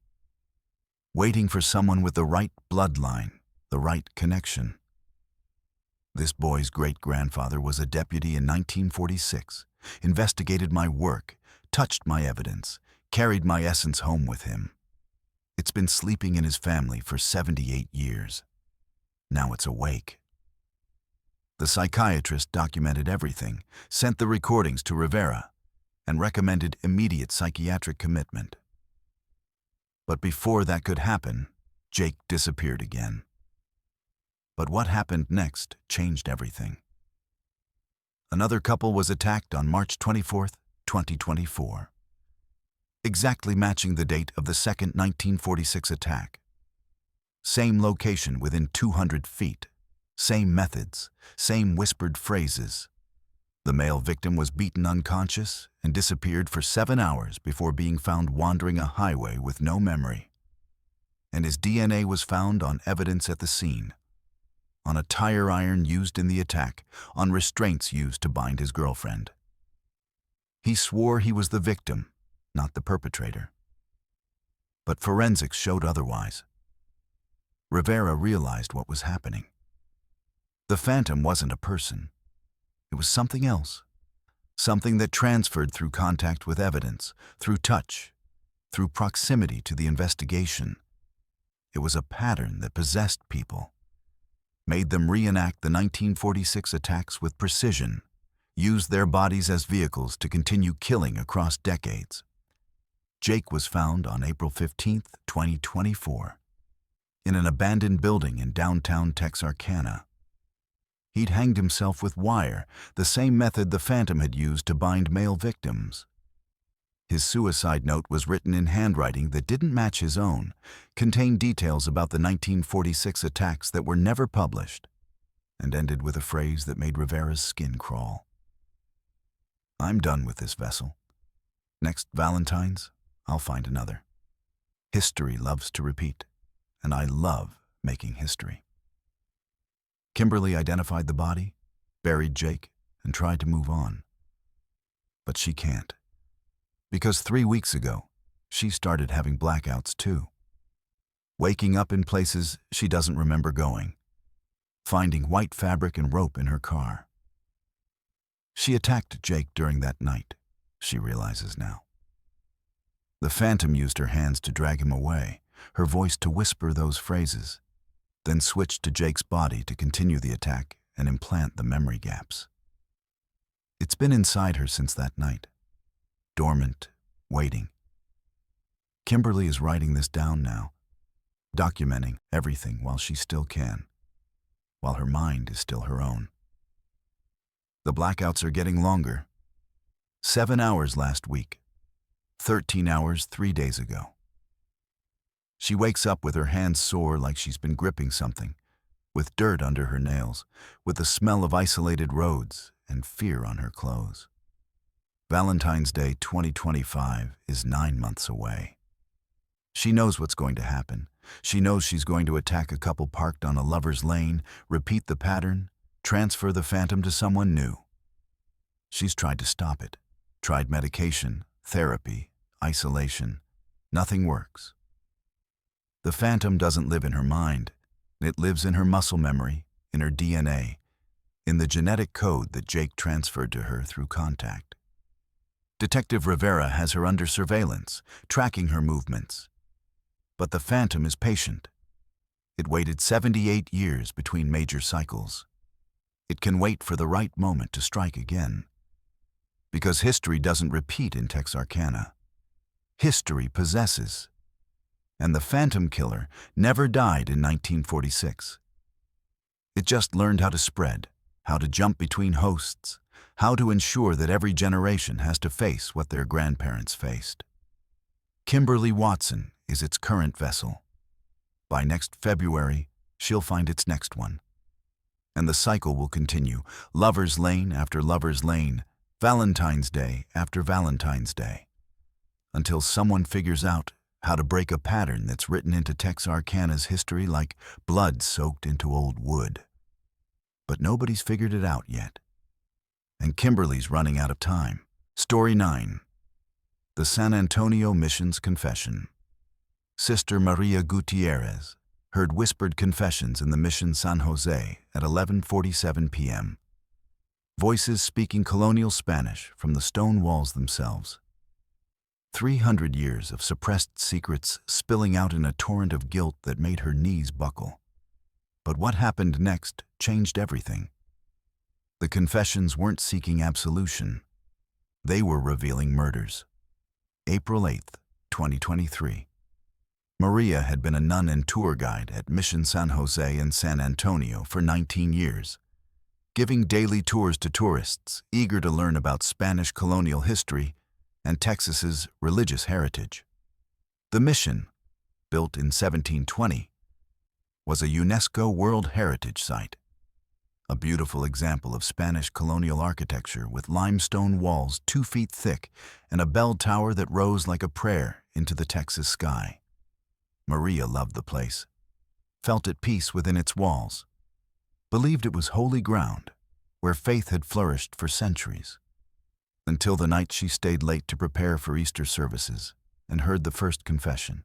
Waiting for someone with the right bloodline, the right connection. This boy's great-grandfather was a deputy in 1946, investigated my work, touched my evidence, carried my essence home with him. It's been sleeping in his family for 78 years. Now it's awake." The psychiatrist documented everything, sent the recordings to Rivera, and recommended immediate psychiatric commitment. But before that could happen, Jake disappeared again. But what happened next changed everything. Another couple was attacked on March 24th, 2024, exactly matching the date of the second 1946 attack. Same location within 200 feet, same methods, same whispered phrases. The male victim was beaten unconscious and disappeared for 7 hours before being found wandering a highway with no memory. And his DNA was found on evidence at the scene, on a tire iron used in the attack, on restraints used to bind his girlfriend. He swore he was the victim, not the perpetrator. But forensics showed otherwise. Rivera realized what was happening. The phantom wasn't a person. It was something else. Something that transferred through contact with evidence, through touch, through proximity to the investigation. It was a pattern that possessed people, made them reenact the 1946 attacks with precision, used their bodies as vehicles to continue killing across decades. Jake was found on April 15, 2024, in an abandoned building in downtown Texarkana. He'd hanged himself with wire, the same method the phantom had used to bind male victims. His suicide note was written in handwriting that didn't match his own, contained details about the 1946 attacks that were never published, and ended with a phrase that made Rivera's skin crawl. "I'm done with this vessel. Next Valentine's, I'll find another. History loves to repeat, and I love making history." Kimberly identified the body, buried Jake, and tried to move on. But she can't. Because 3 weeks ago, she started having blackouts too. Waking up in places she doesn't remember going. Finding white fabric and rope in her car. She attacked Jake during that night, she realizes now. The phantom used her hands to drag him away, her voice to whisper those phrases, then switched to Jake's body to continue the attack and implant the memory gaps. It's been inside her since that night, dormant, waiting. Kimberly is writing this down now, documenting everything while she still can, while her mind is still her own. The blackouts are getting longer. 7 hours last week, 13 hours 3 days ago. She wakes up with her hands sore like she's been gripping something, with dirt under her nails, with the smell of isolated roads and fear on her clothes. Valentine's Day 2025 is 9 months away. She knows what's going to happen. She knows she's going to attack a couple parked on a lover's lane, repeat the pattern, transfer the phantom to someone new. She's tried to stop it, tried medication, therapy, isolation. Nothing works. The phantom doesn't live in her mind. It lives in her muscle memory, in her DNA, in the genetic code that Jake transferred to her through contact. Detective Rivera has her under surveillance, tracking her movements. But the phantom is patient. It waited 78 years between major cycles. It can wait for the right moment to strike again. Because history doesn't repeat in Texarkana. History possesses. And the phantom killer never died in 1946. It just learned how to spread, how to jump between hosts, how to ensure that every generation has to face what their grandparents faced. Kimberly Watson is its current vessel. By next February, she'll find its next one. And the cycle will continue, Lover's Lane after Lover's Lane, Valentine's Day after Valentine's Day, until someone figures out how to break a pattern that's written into Texarkana's history like blood soaked into old wood. But nobody's figured it out yet. And Kimberly's running out of time. Story 9. The San Antonio Mission's Confession. Sister Maria Gutierrez heard whispered confessions in the Mission San Jose at 11:47 p.m. Voices speaking colonial Spanish from the stone walls themselves. 300 years of suppressed secrets spilling out in a torrent of guilt that made her knees buckle. But what happened next changed everything. The confessions weren't seeking absolution. They were revealing murders. April 8, 2023. Maria had been a nun and tour guide at Mission San Jose in San Antonio for 19 years, giving daily tours to tourists eager to learn about Spanish colonial history and Texas's religious heritage. The mission, built in 1720, was a UNESCO World Heritage Site, a beautiful example of Spanish colonial architecture with limestone walls 2 feet thick and a bell tower that rose like a prayer into the Texas sky. Maria loved the place, felt at peace within its walls, believed it was holy ground where faith had flourished for centuries. until the night she stayed late to prepare for Easter services and heard the first confession.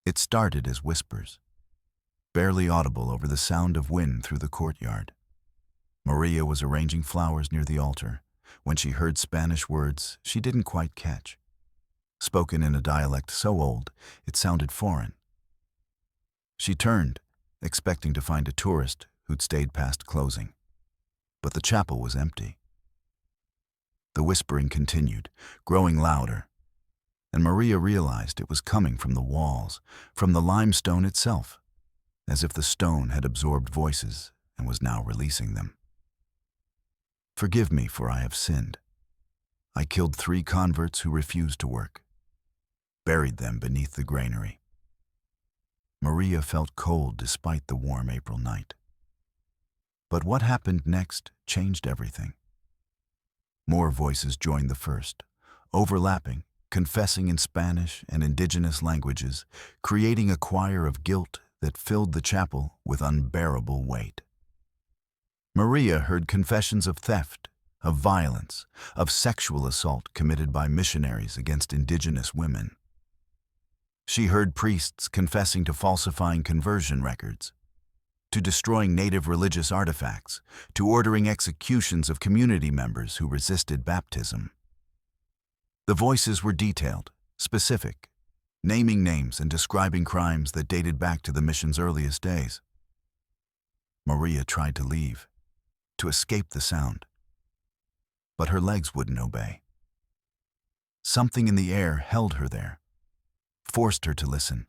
It started as whispers, barely audible over the sound of wind through the courtyard. Maria was arranging flowers near the altar when she heard Spanish words she didn't quite catch, spoken in a dialect so old it sounded foreign. She turned, expecting to find a tourist who'd stayed past closing, but the chapel was empty. The whispering continued, growing louder, and Maria realized it was coming from the walls, from the limestone itself, as if the stone had absorbed voices and was now releasing them. "Forgive me, for I have sinned. I killed 3 converts who refused to work, buried them beneath the granary." Maria felt cold despite the warm April night. But what happened next changed everything. More voices joined the first, overlapping, confessing in Spanish and indigenous languages, creating a choir of guilt that filled the chapel with unbearable weight. Maria heard confessions of theft, of violence, of sexual assault committed by missionaries against indigenous women. She heard priests confessing to falsifying conversion records, to destroying native religious artifacts, to ordering executions of community members who resisted baptism. The voices were detailed, specific, naming names and describing crimes that dated back to the mission's earliest days. Maria tried to leave, to escape the sound, but her legs wouldn't obey. Something in the air held her there, forced her to listen,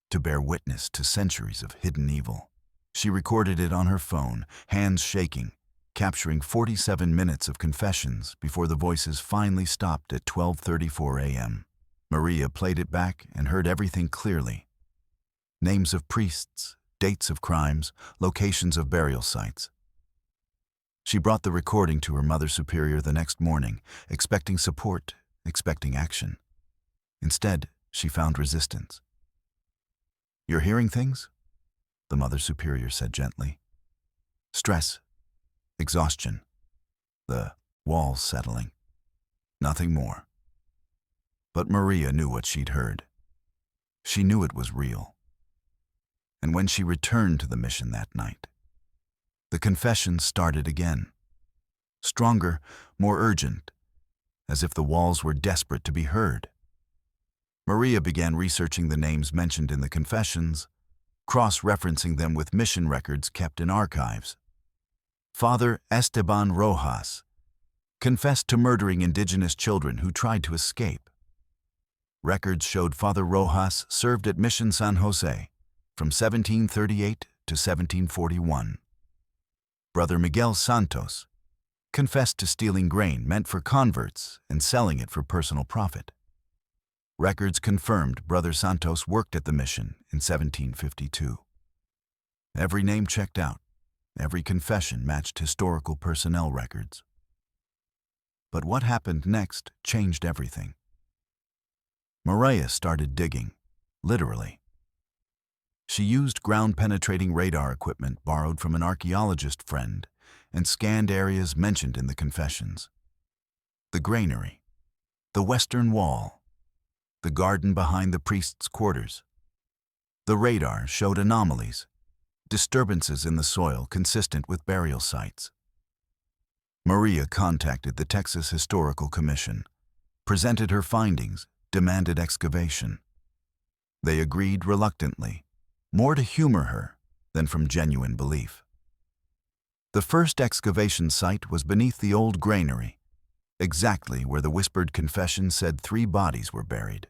to bear witness to centuries of hidden evil. She recorded it on her phone, hands shaking, capturing 47 minutes of confessions before the voices finally stopped at 12:34 a.m. Maria played it back and heard everything clearly. Names of priests, dates of crimes, locations of burial sites. She brought the recording to her Mother Superior the next morning, expecting support, expecting action. Instead, she found resistance. "You're hearing things?" the Mother Superior said gently. "Stress, exhaustion, the walls settling. Nothing more." But Maria knew what she'd heard. She knew it was real. And when she returned to the mission that night, the confessions started again. Stronger, more urgent, as if the walls were desperate to be heard. Maria began researching the names mentioned in the confessions, cross-referencing them with mission records kept in archives. Father Esteban Rojas confessed to murdering indigenous children who tried to escape. Records showed Father Rojas served at Mission San Jose from 1738 to 1741. Brother Miguel Santos confessed to stealing grain meant for converts and selling it for personal profit. Records confirmed Brother Santos worked at the mission in 1752. Every name checked out, every confession matched historical personnel records. But what happened next changed everything. Maria started digging, literally. She used ground-penetrating radar equipment borrowed from an archaeologist friend and scanned areas mentioned in the confessions. The granary, the western wall, the garden behind the priest's quarters. The radar showed anomalies, disturbances in the soil consistent with burial sites. Maria contacted the Texas Historical Commission, presented her findings, demanded excavation. They agreed reluctantly, more to humor her than from genuine belief. The first excavation site was beneath the old granary, exactly where the whispered confession said 3 bodies were buried.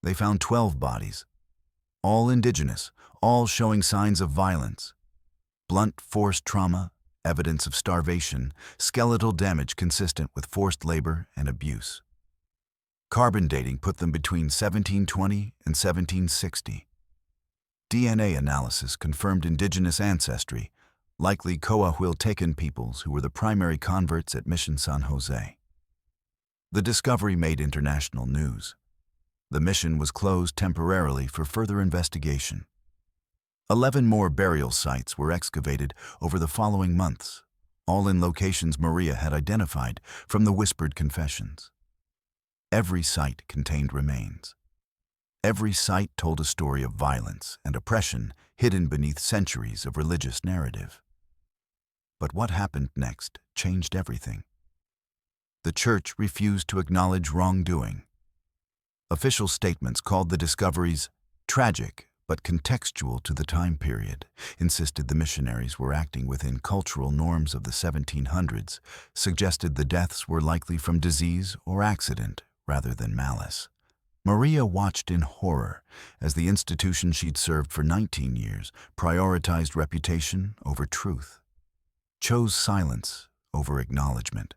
They found 12 bodies, all indigenous, all showing signs of violence. Blunt force trauma, evidence of starvation, skeletal damage consistent with forced labor and abuse. Carbon dating put them between 1720 and 1760. DNA analysis confirmed indigenous ancestry, likely Coahuiltecan peoples who were the primary converts at Mission San Jose. The discovery made international news. The mission was closed temporarily for further investigation. 11 more burial sites were excavated over the following months, all in locations Maria had identified from the whispered confessions. Every site contained remains. Every site told a story of violence and oppression hidden beneath centuries of religious narrative. But what happened next changed everything. The church refused to acknowledge wrongdoing. Official statements called the discoveries tragic but contextual to the time period, insisted the missionaries were acting within cultural norms of the 1700s, suggested the deaths were likely from disease or accident rather than malice. Maria watched in horror as the institution she'd served for 19 years prioritized reputation over truth, chose silence over acknowledgement.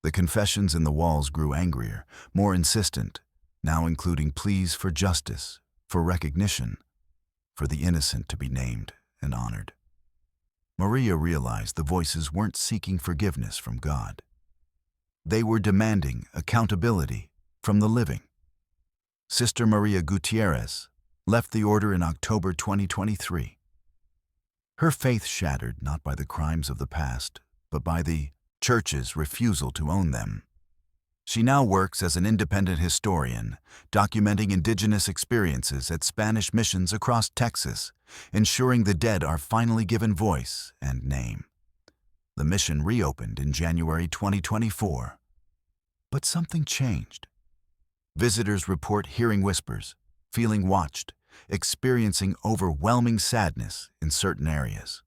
The confessions in the walls grew angrier, more insistent, now including pleas for justice, for recognition, for the innocent to be named and honored. Maria realized the voices weren't seeking forgiveness from God. They were demanding accountability from the living. Sister Maria Gutierrez left the order in October 2023. Her faith shattered not by the crimes of the past, but by the church's refusal to own them. She now works as an independent historian, documenting indigenous experiences at Spanish missions across Texas, ensuring the dead are finally given voice and name. The mission reopened in January 2024. But something changed. Visitors report hearing whispers, feeling watched, experiencing overwhelming sadness in certain areas.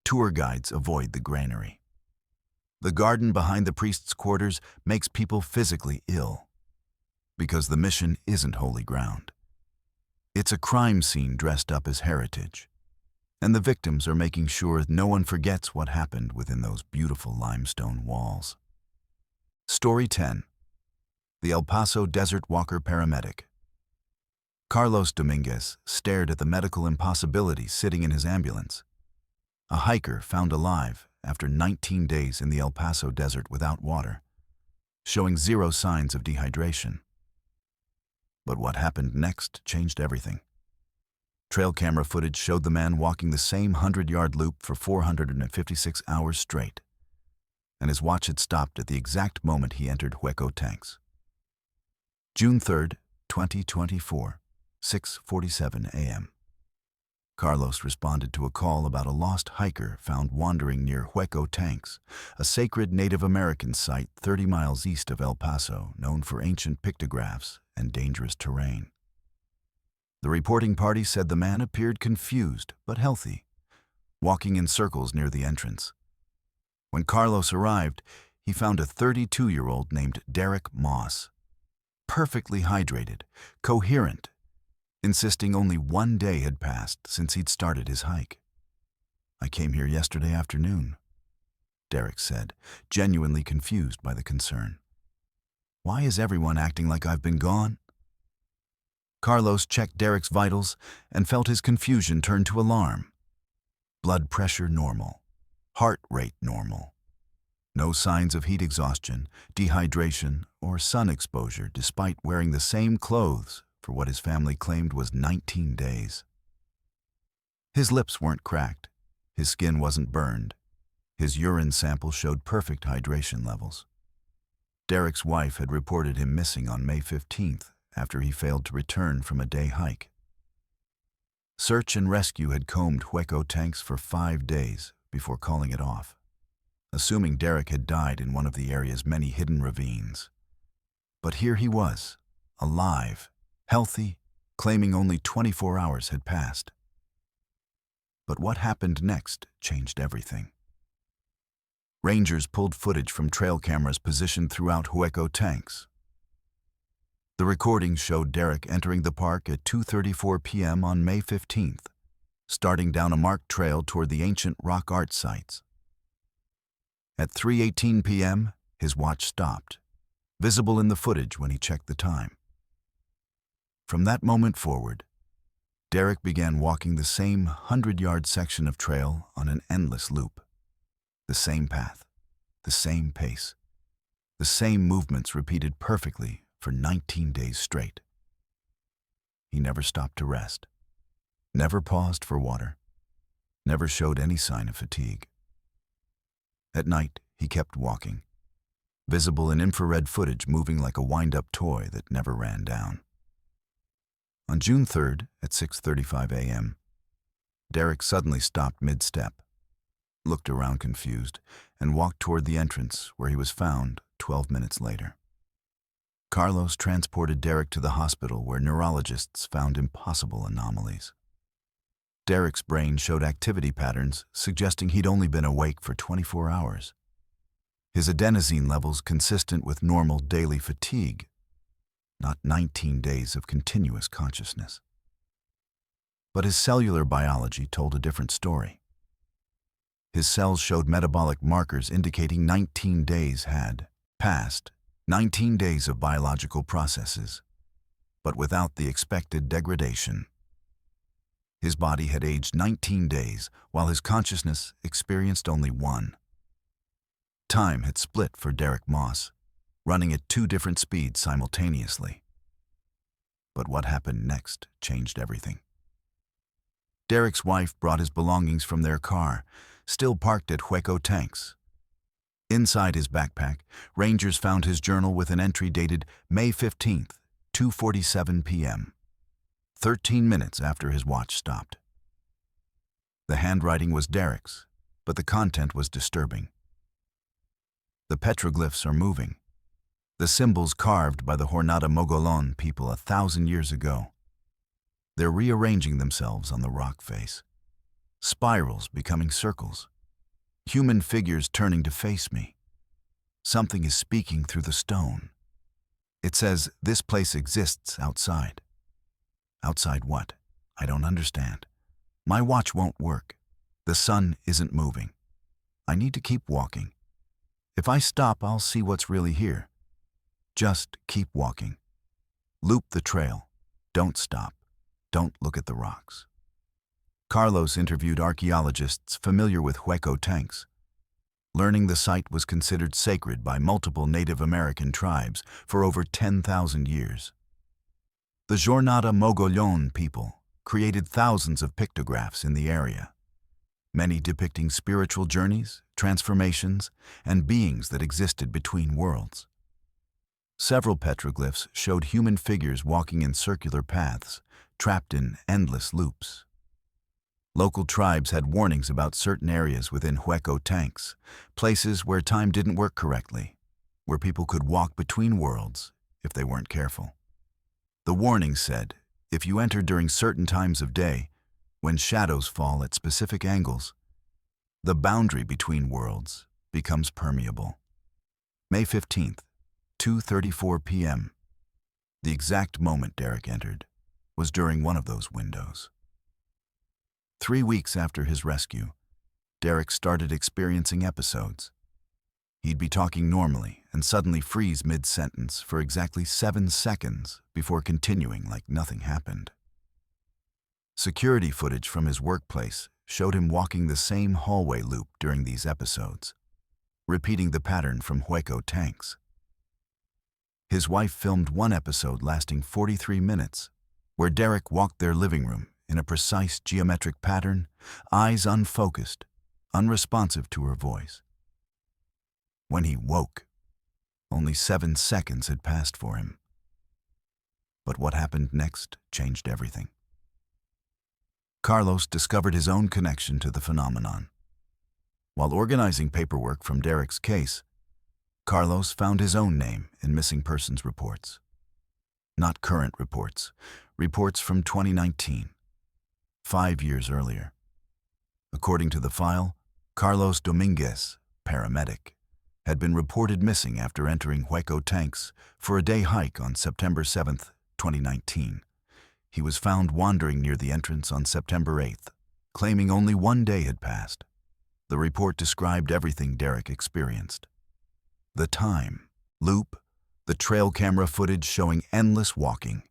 Tour guides avoid the granary. The garden behind the priest's quarters makes people physically ill, because the mission isn't holy ground. It's a crime scene dressed up as heritage, and the victims are making sure no one forgets what happened within those beautiful limestone walls. Story 10. The El Paso Desert Walker Paramedic. Carlos Dominguez stared at the medical impossibility sitting in his ambulance. A hiker found alive after 19 days in the El Paso desert without water, showing zero signs of dehydration. But what happened next changed everything. Trail camera footage showed the man walking the same 100-yard loop for 456 hours straight, and his watch had stopped at the exact moment he entered Hueco Tanks. June 3, 2024, 6:47 a.m. Carlos responded to a call about a lost hiker found wandering near Hueco Tanks, a sacred Native American site 30 miles east of El Paso, known for ancient pictographs and dangerous terrain. The reporting party said the man appeared confused but healthy, walking in circles near the entrance. When Carlos arrived, he found a 32-year-old named Derek Moss, perfectly hydrated, coherent, insisting only 1 day had passed since he'd started his hike. "I came here yesterday afternoon," Derek said, genuinely confused by the concern. "Why is everyone acting like I've been gone?" Carlos checked Derek's vitals and felt his confusion turn to alarm. Blood pressure normal, heart rate normal. No signs of heat exhaustion, dehydration, or sun exposure despite wearing the same clothes for what his family claimed was 19 days. His lips weren't cracked, his skin wasn't burned, his urine sample showed perfect hydration levels. Derek's wife had reported him missing on May 15th after he failed to return from a day hike. Search and rescue had combed Hueco Tanks for 5 days before calling it off, assuming Derek had died in one of the area's many hidden ravines. But here he was, alive, healthy, claiming only 24 hours had passed. But what happened next changed everything. Rangers pulled footage from trail cameras positioned throughout Hueco Tanks. The recording showed Derek entering the park at 2:34 p.m. on May 15th, starting down a marked trail toward the ancient rock art sites. At 3:18 p.m., his watch stopped, visible in the footage when he checked the time. From that moment forward, Derek began walking the same 100-yard section of trail on an endless loop. The same path, the same pace, the same movements repeated perfectly for 19 days straight. He never stopped to rest, never paused for water, never showed any sign of fatigue. At night, he kept walking, visible in infrared footage moving like a wind-up toy that never ran down. On June 3rd, at 6:35 a.m., Derek suddenly stopped mid-step, looked around confused, and walked toward the entrance where he was found 12 minutes later. Carlos transported Derek to the hospital where neurologists found impossible anomalies. Derek's brain showed activity patterns suggesting he'd only been awake for 24 hours. His adenosine levels consistent with normal daily fatigue, not 19 days of continuous consciousness. But his cellular biology told a different story. His cells showed metabolic markers indicating 19 days had passed, 19 days of biological processes, but without the expected degradation. His body had aged 19 days, while his consciousness experienced only one. Time had split for Derek Moss, running at 2 different speeds simultaneously. But what happened next changed everything. Derek's wife brought his belongings from their car, still parked at Hueco Tanks. Inside his backpack, rangers found his journal with an entry dated May 15th, 2:47 p.m., 13 minutes after his watch stopped. The handwriting was Derek's, but the content was disturbing. The petroglyphs are moving, the symbols carved by the Jornada Mogolon people 1,000 years ago. They're rearranging themselves on the rock face, spirals becoming circles, human figures turning to face me. Something is speaking through the stone. It says, "This place exists outside." Outside what? I don't understand. My watch won't work. The sun isn't moving. I need to keep walking. If I stop, I'll see what's really here. Just keep walking. Loop the trail. Don't stop. Don't look at the rocks. Carlos interviewed archaeologists familiar with Hueco Tanks, learning the site was considered sacred by multiple Native American tribes for over 10,000 years. The Jornada Mogolon people created thousands of pictographs in the area, many depicting spiritual journeys, transformations, and beings that existed between worlds. Several petroglyphs showed human figures walking in circular paths, trapped in endless loops. Local tribes had warnings about certain areas within Hueco Tanks, places where time didn't work correctly, where people could walk between worlds if they weren't careful. The warning said, if you enter during certain times of day, when shadows fall at specific angles, the boundary between worlds becomes permeable. May 15th, 2:34 p.m. The exact moment Derek entered was during one of those windows. 3 weeks after his rescue, Derek started experiencing episodes. He'd be talking normally and suddenly freeze mid-sentence for exactly 7 seconds before continuing like nothing happened. Security footage from his workplace showed him walking the same hallway loop during these episodes, repeating the pattern from Hueco Tanks. His wife filmed one episode lasting 43 minutes, where Derek walked their living room in a precise geometric pattern, eyes unfocused, unresponsive to her voice. When he woke, only 7 seconds had passed for him. But what happened next changed everything. Carlos discovered his own connection to the phenomenon. While organizing paperwork from Derek's case, Carlos found his own name in missing persons reports. Not current reports, reports from 2019, 5 years earlier. According to the file, Carlos Dominguez, paramedic, had been reported missing after entering Hueco Tanks for a day hike on September 7th, 2019. He was found wandering near the entrance on September 8th, claiming only 1 day had passed. The report described everything Derek experienced. The time, loop, the trail camera footage showing endless walking,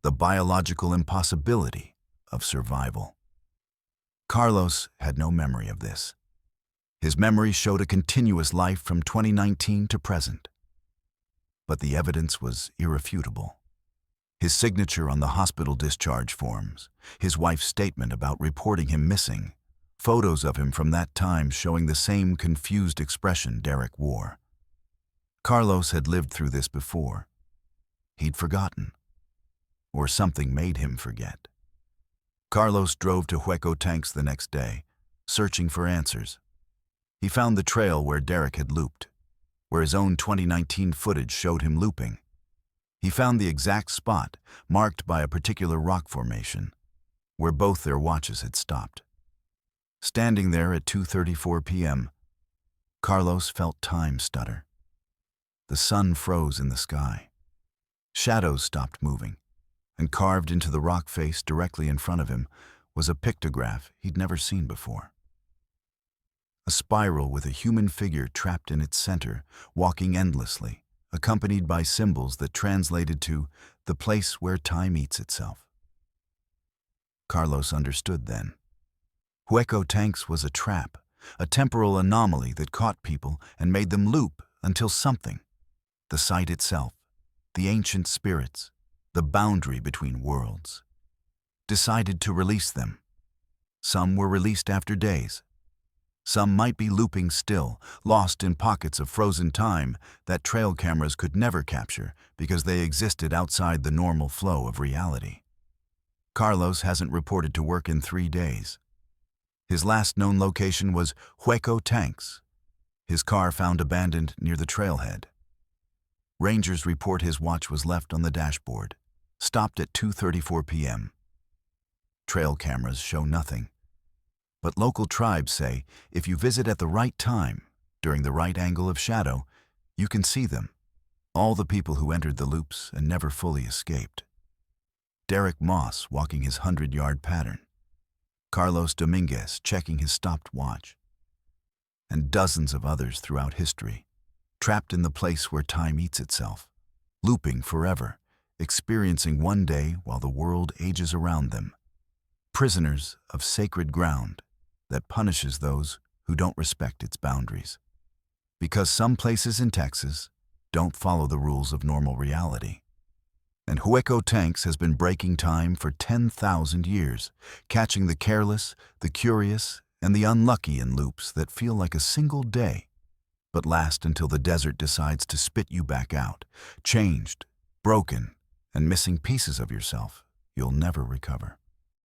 the biological impossibility of survival. Carlos had no memory of this. His memory showed a continuous life from 2019 to present. But the evidence was irrefutable. His signature on the hospital discharge forms, his wife's statement about reporting him missing, Photos of him from that time showing the same confused expression Derek wore. Carlos had lived through this before. He'd forgotten. Or something made him forget. Carlos drove to Hueco Tanks the next day, searching for answers. He found the trail where Derek had looped, where his own 2019 footage showed him looping. He found the exact spot, marked by a particular rock formation, where both their watches had stopped. Standing there at 2:34 p.m., Carlos felt time stutter. The sun froze in the sky. Shadows stopped moving, and carved into the rock face directly in front of him was a pictograph he'd never seen before. A spiral with a human figure trapped in its center, walking endlessly, accompanied by symbols that translated to the place where time eats itself. Carlos understood then. Hueco Tanks was a trap, a temporal anomaly that caught people and made them loop until something, the site itself, the ancient spirits, the boundary between worlds, decided to release them. Some were released after days. Some might be looping still, lost in pockets of frozen time that trail cameras could never capture because they existed outside the normal flow of reality. Carlos hasn't reported to work in 3 days. His last known location was Hueco Tanks, his car found abandoned near the trailhead. Rangers report his watch was left on the dashboard, stopped at 2:34 p.m. Trail cameras show nothing. But local tribes say if you visit at the right time, during the right angle of shadow, you can see them, all the people who entered the loops and never fully escaped. Derek Moss walking his 100-yard pattern, Carlos Dominguez checking his stopped watch, and dozens of others throughout history, trapped in the place where time eats itself, looping forever, experiencing one day while the world ages around them, prisoners of sacred ground that punishes those who don't respect its boundaries. Because some places in Texas don't follow the rules of normal reality. And Hueco Tanks has been breaking time for 10,000 years, catching the careless, the curious, and the unlucky in loops that feel like a single day, but last until the desert decides to spit you back out, changed, broken, and missing pieces of yourself you'll never recover.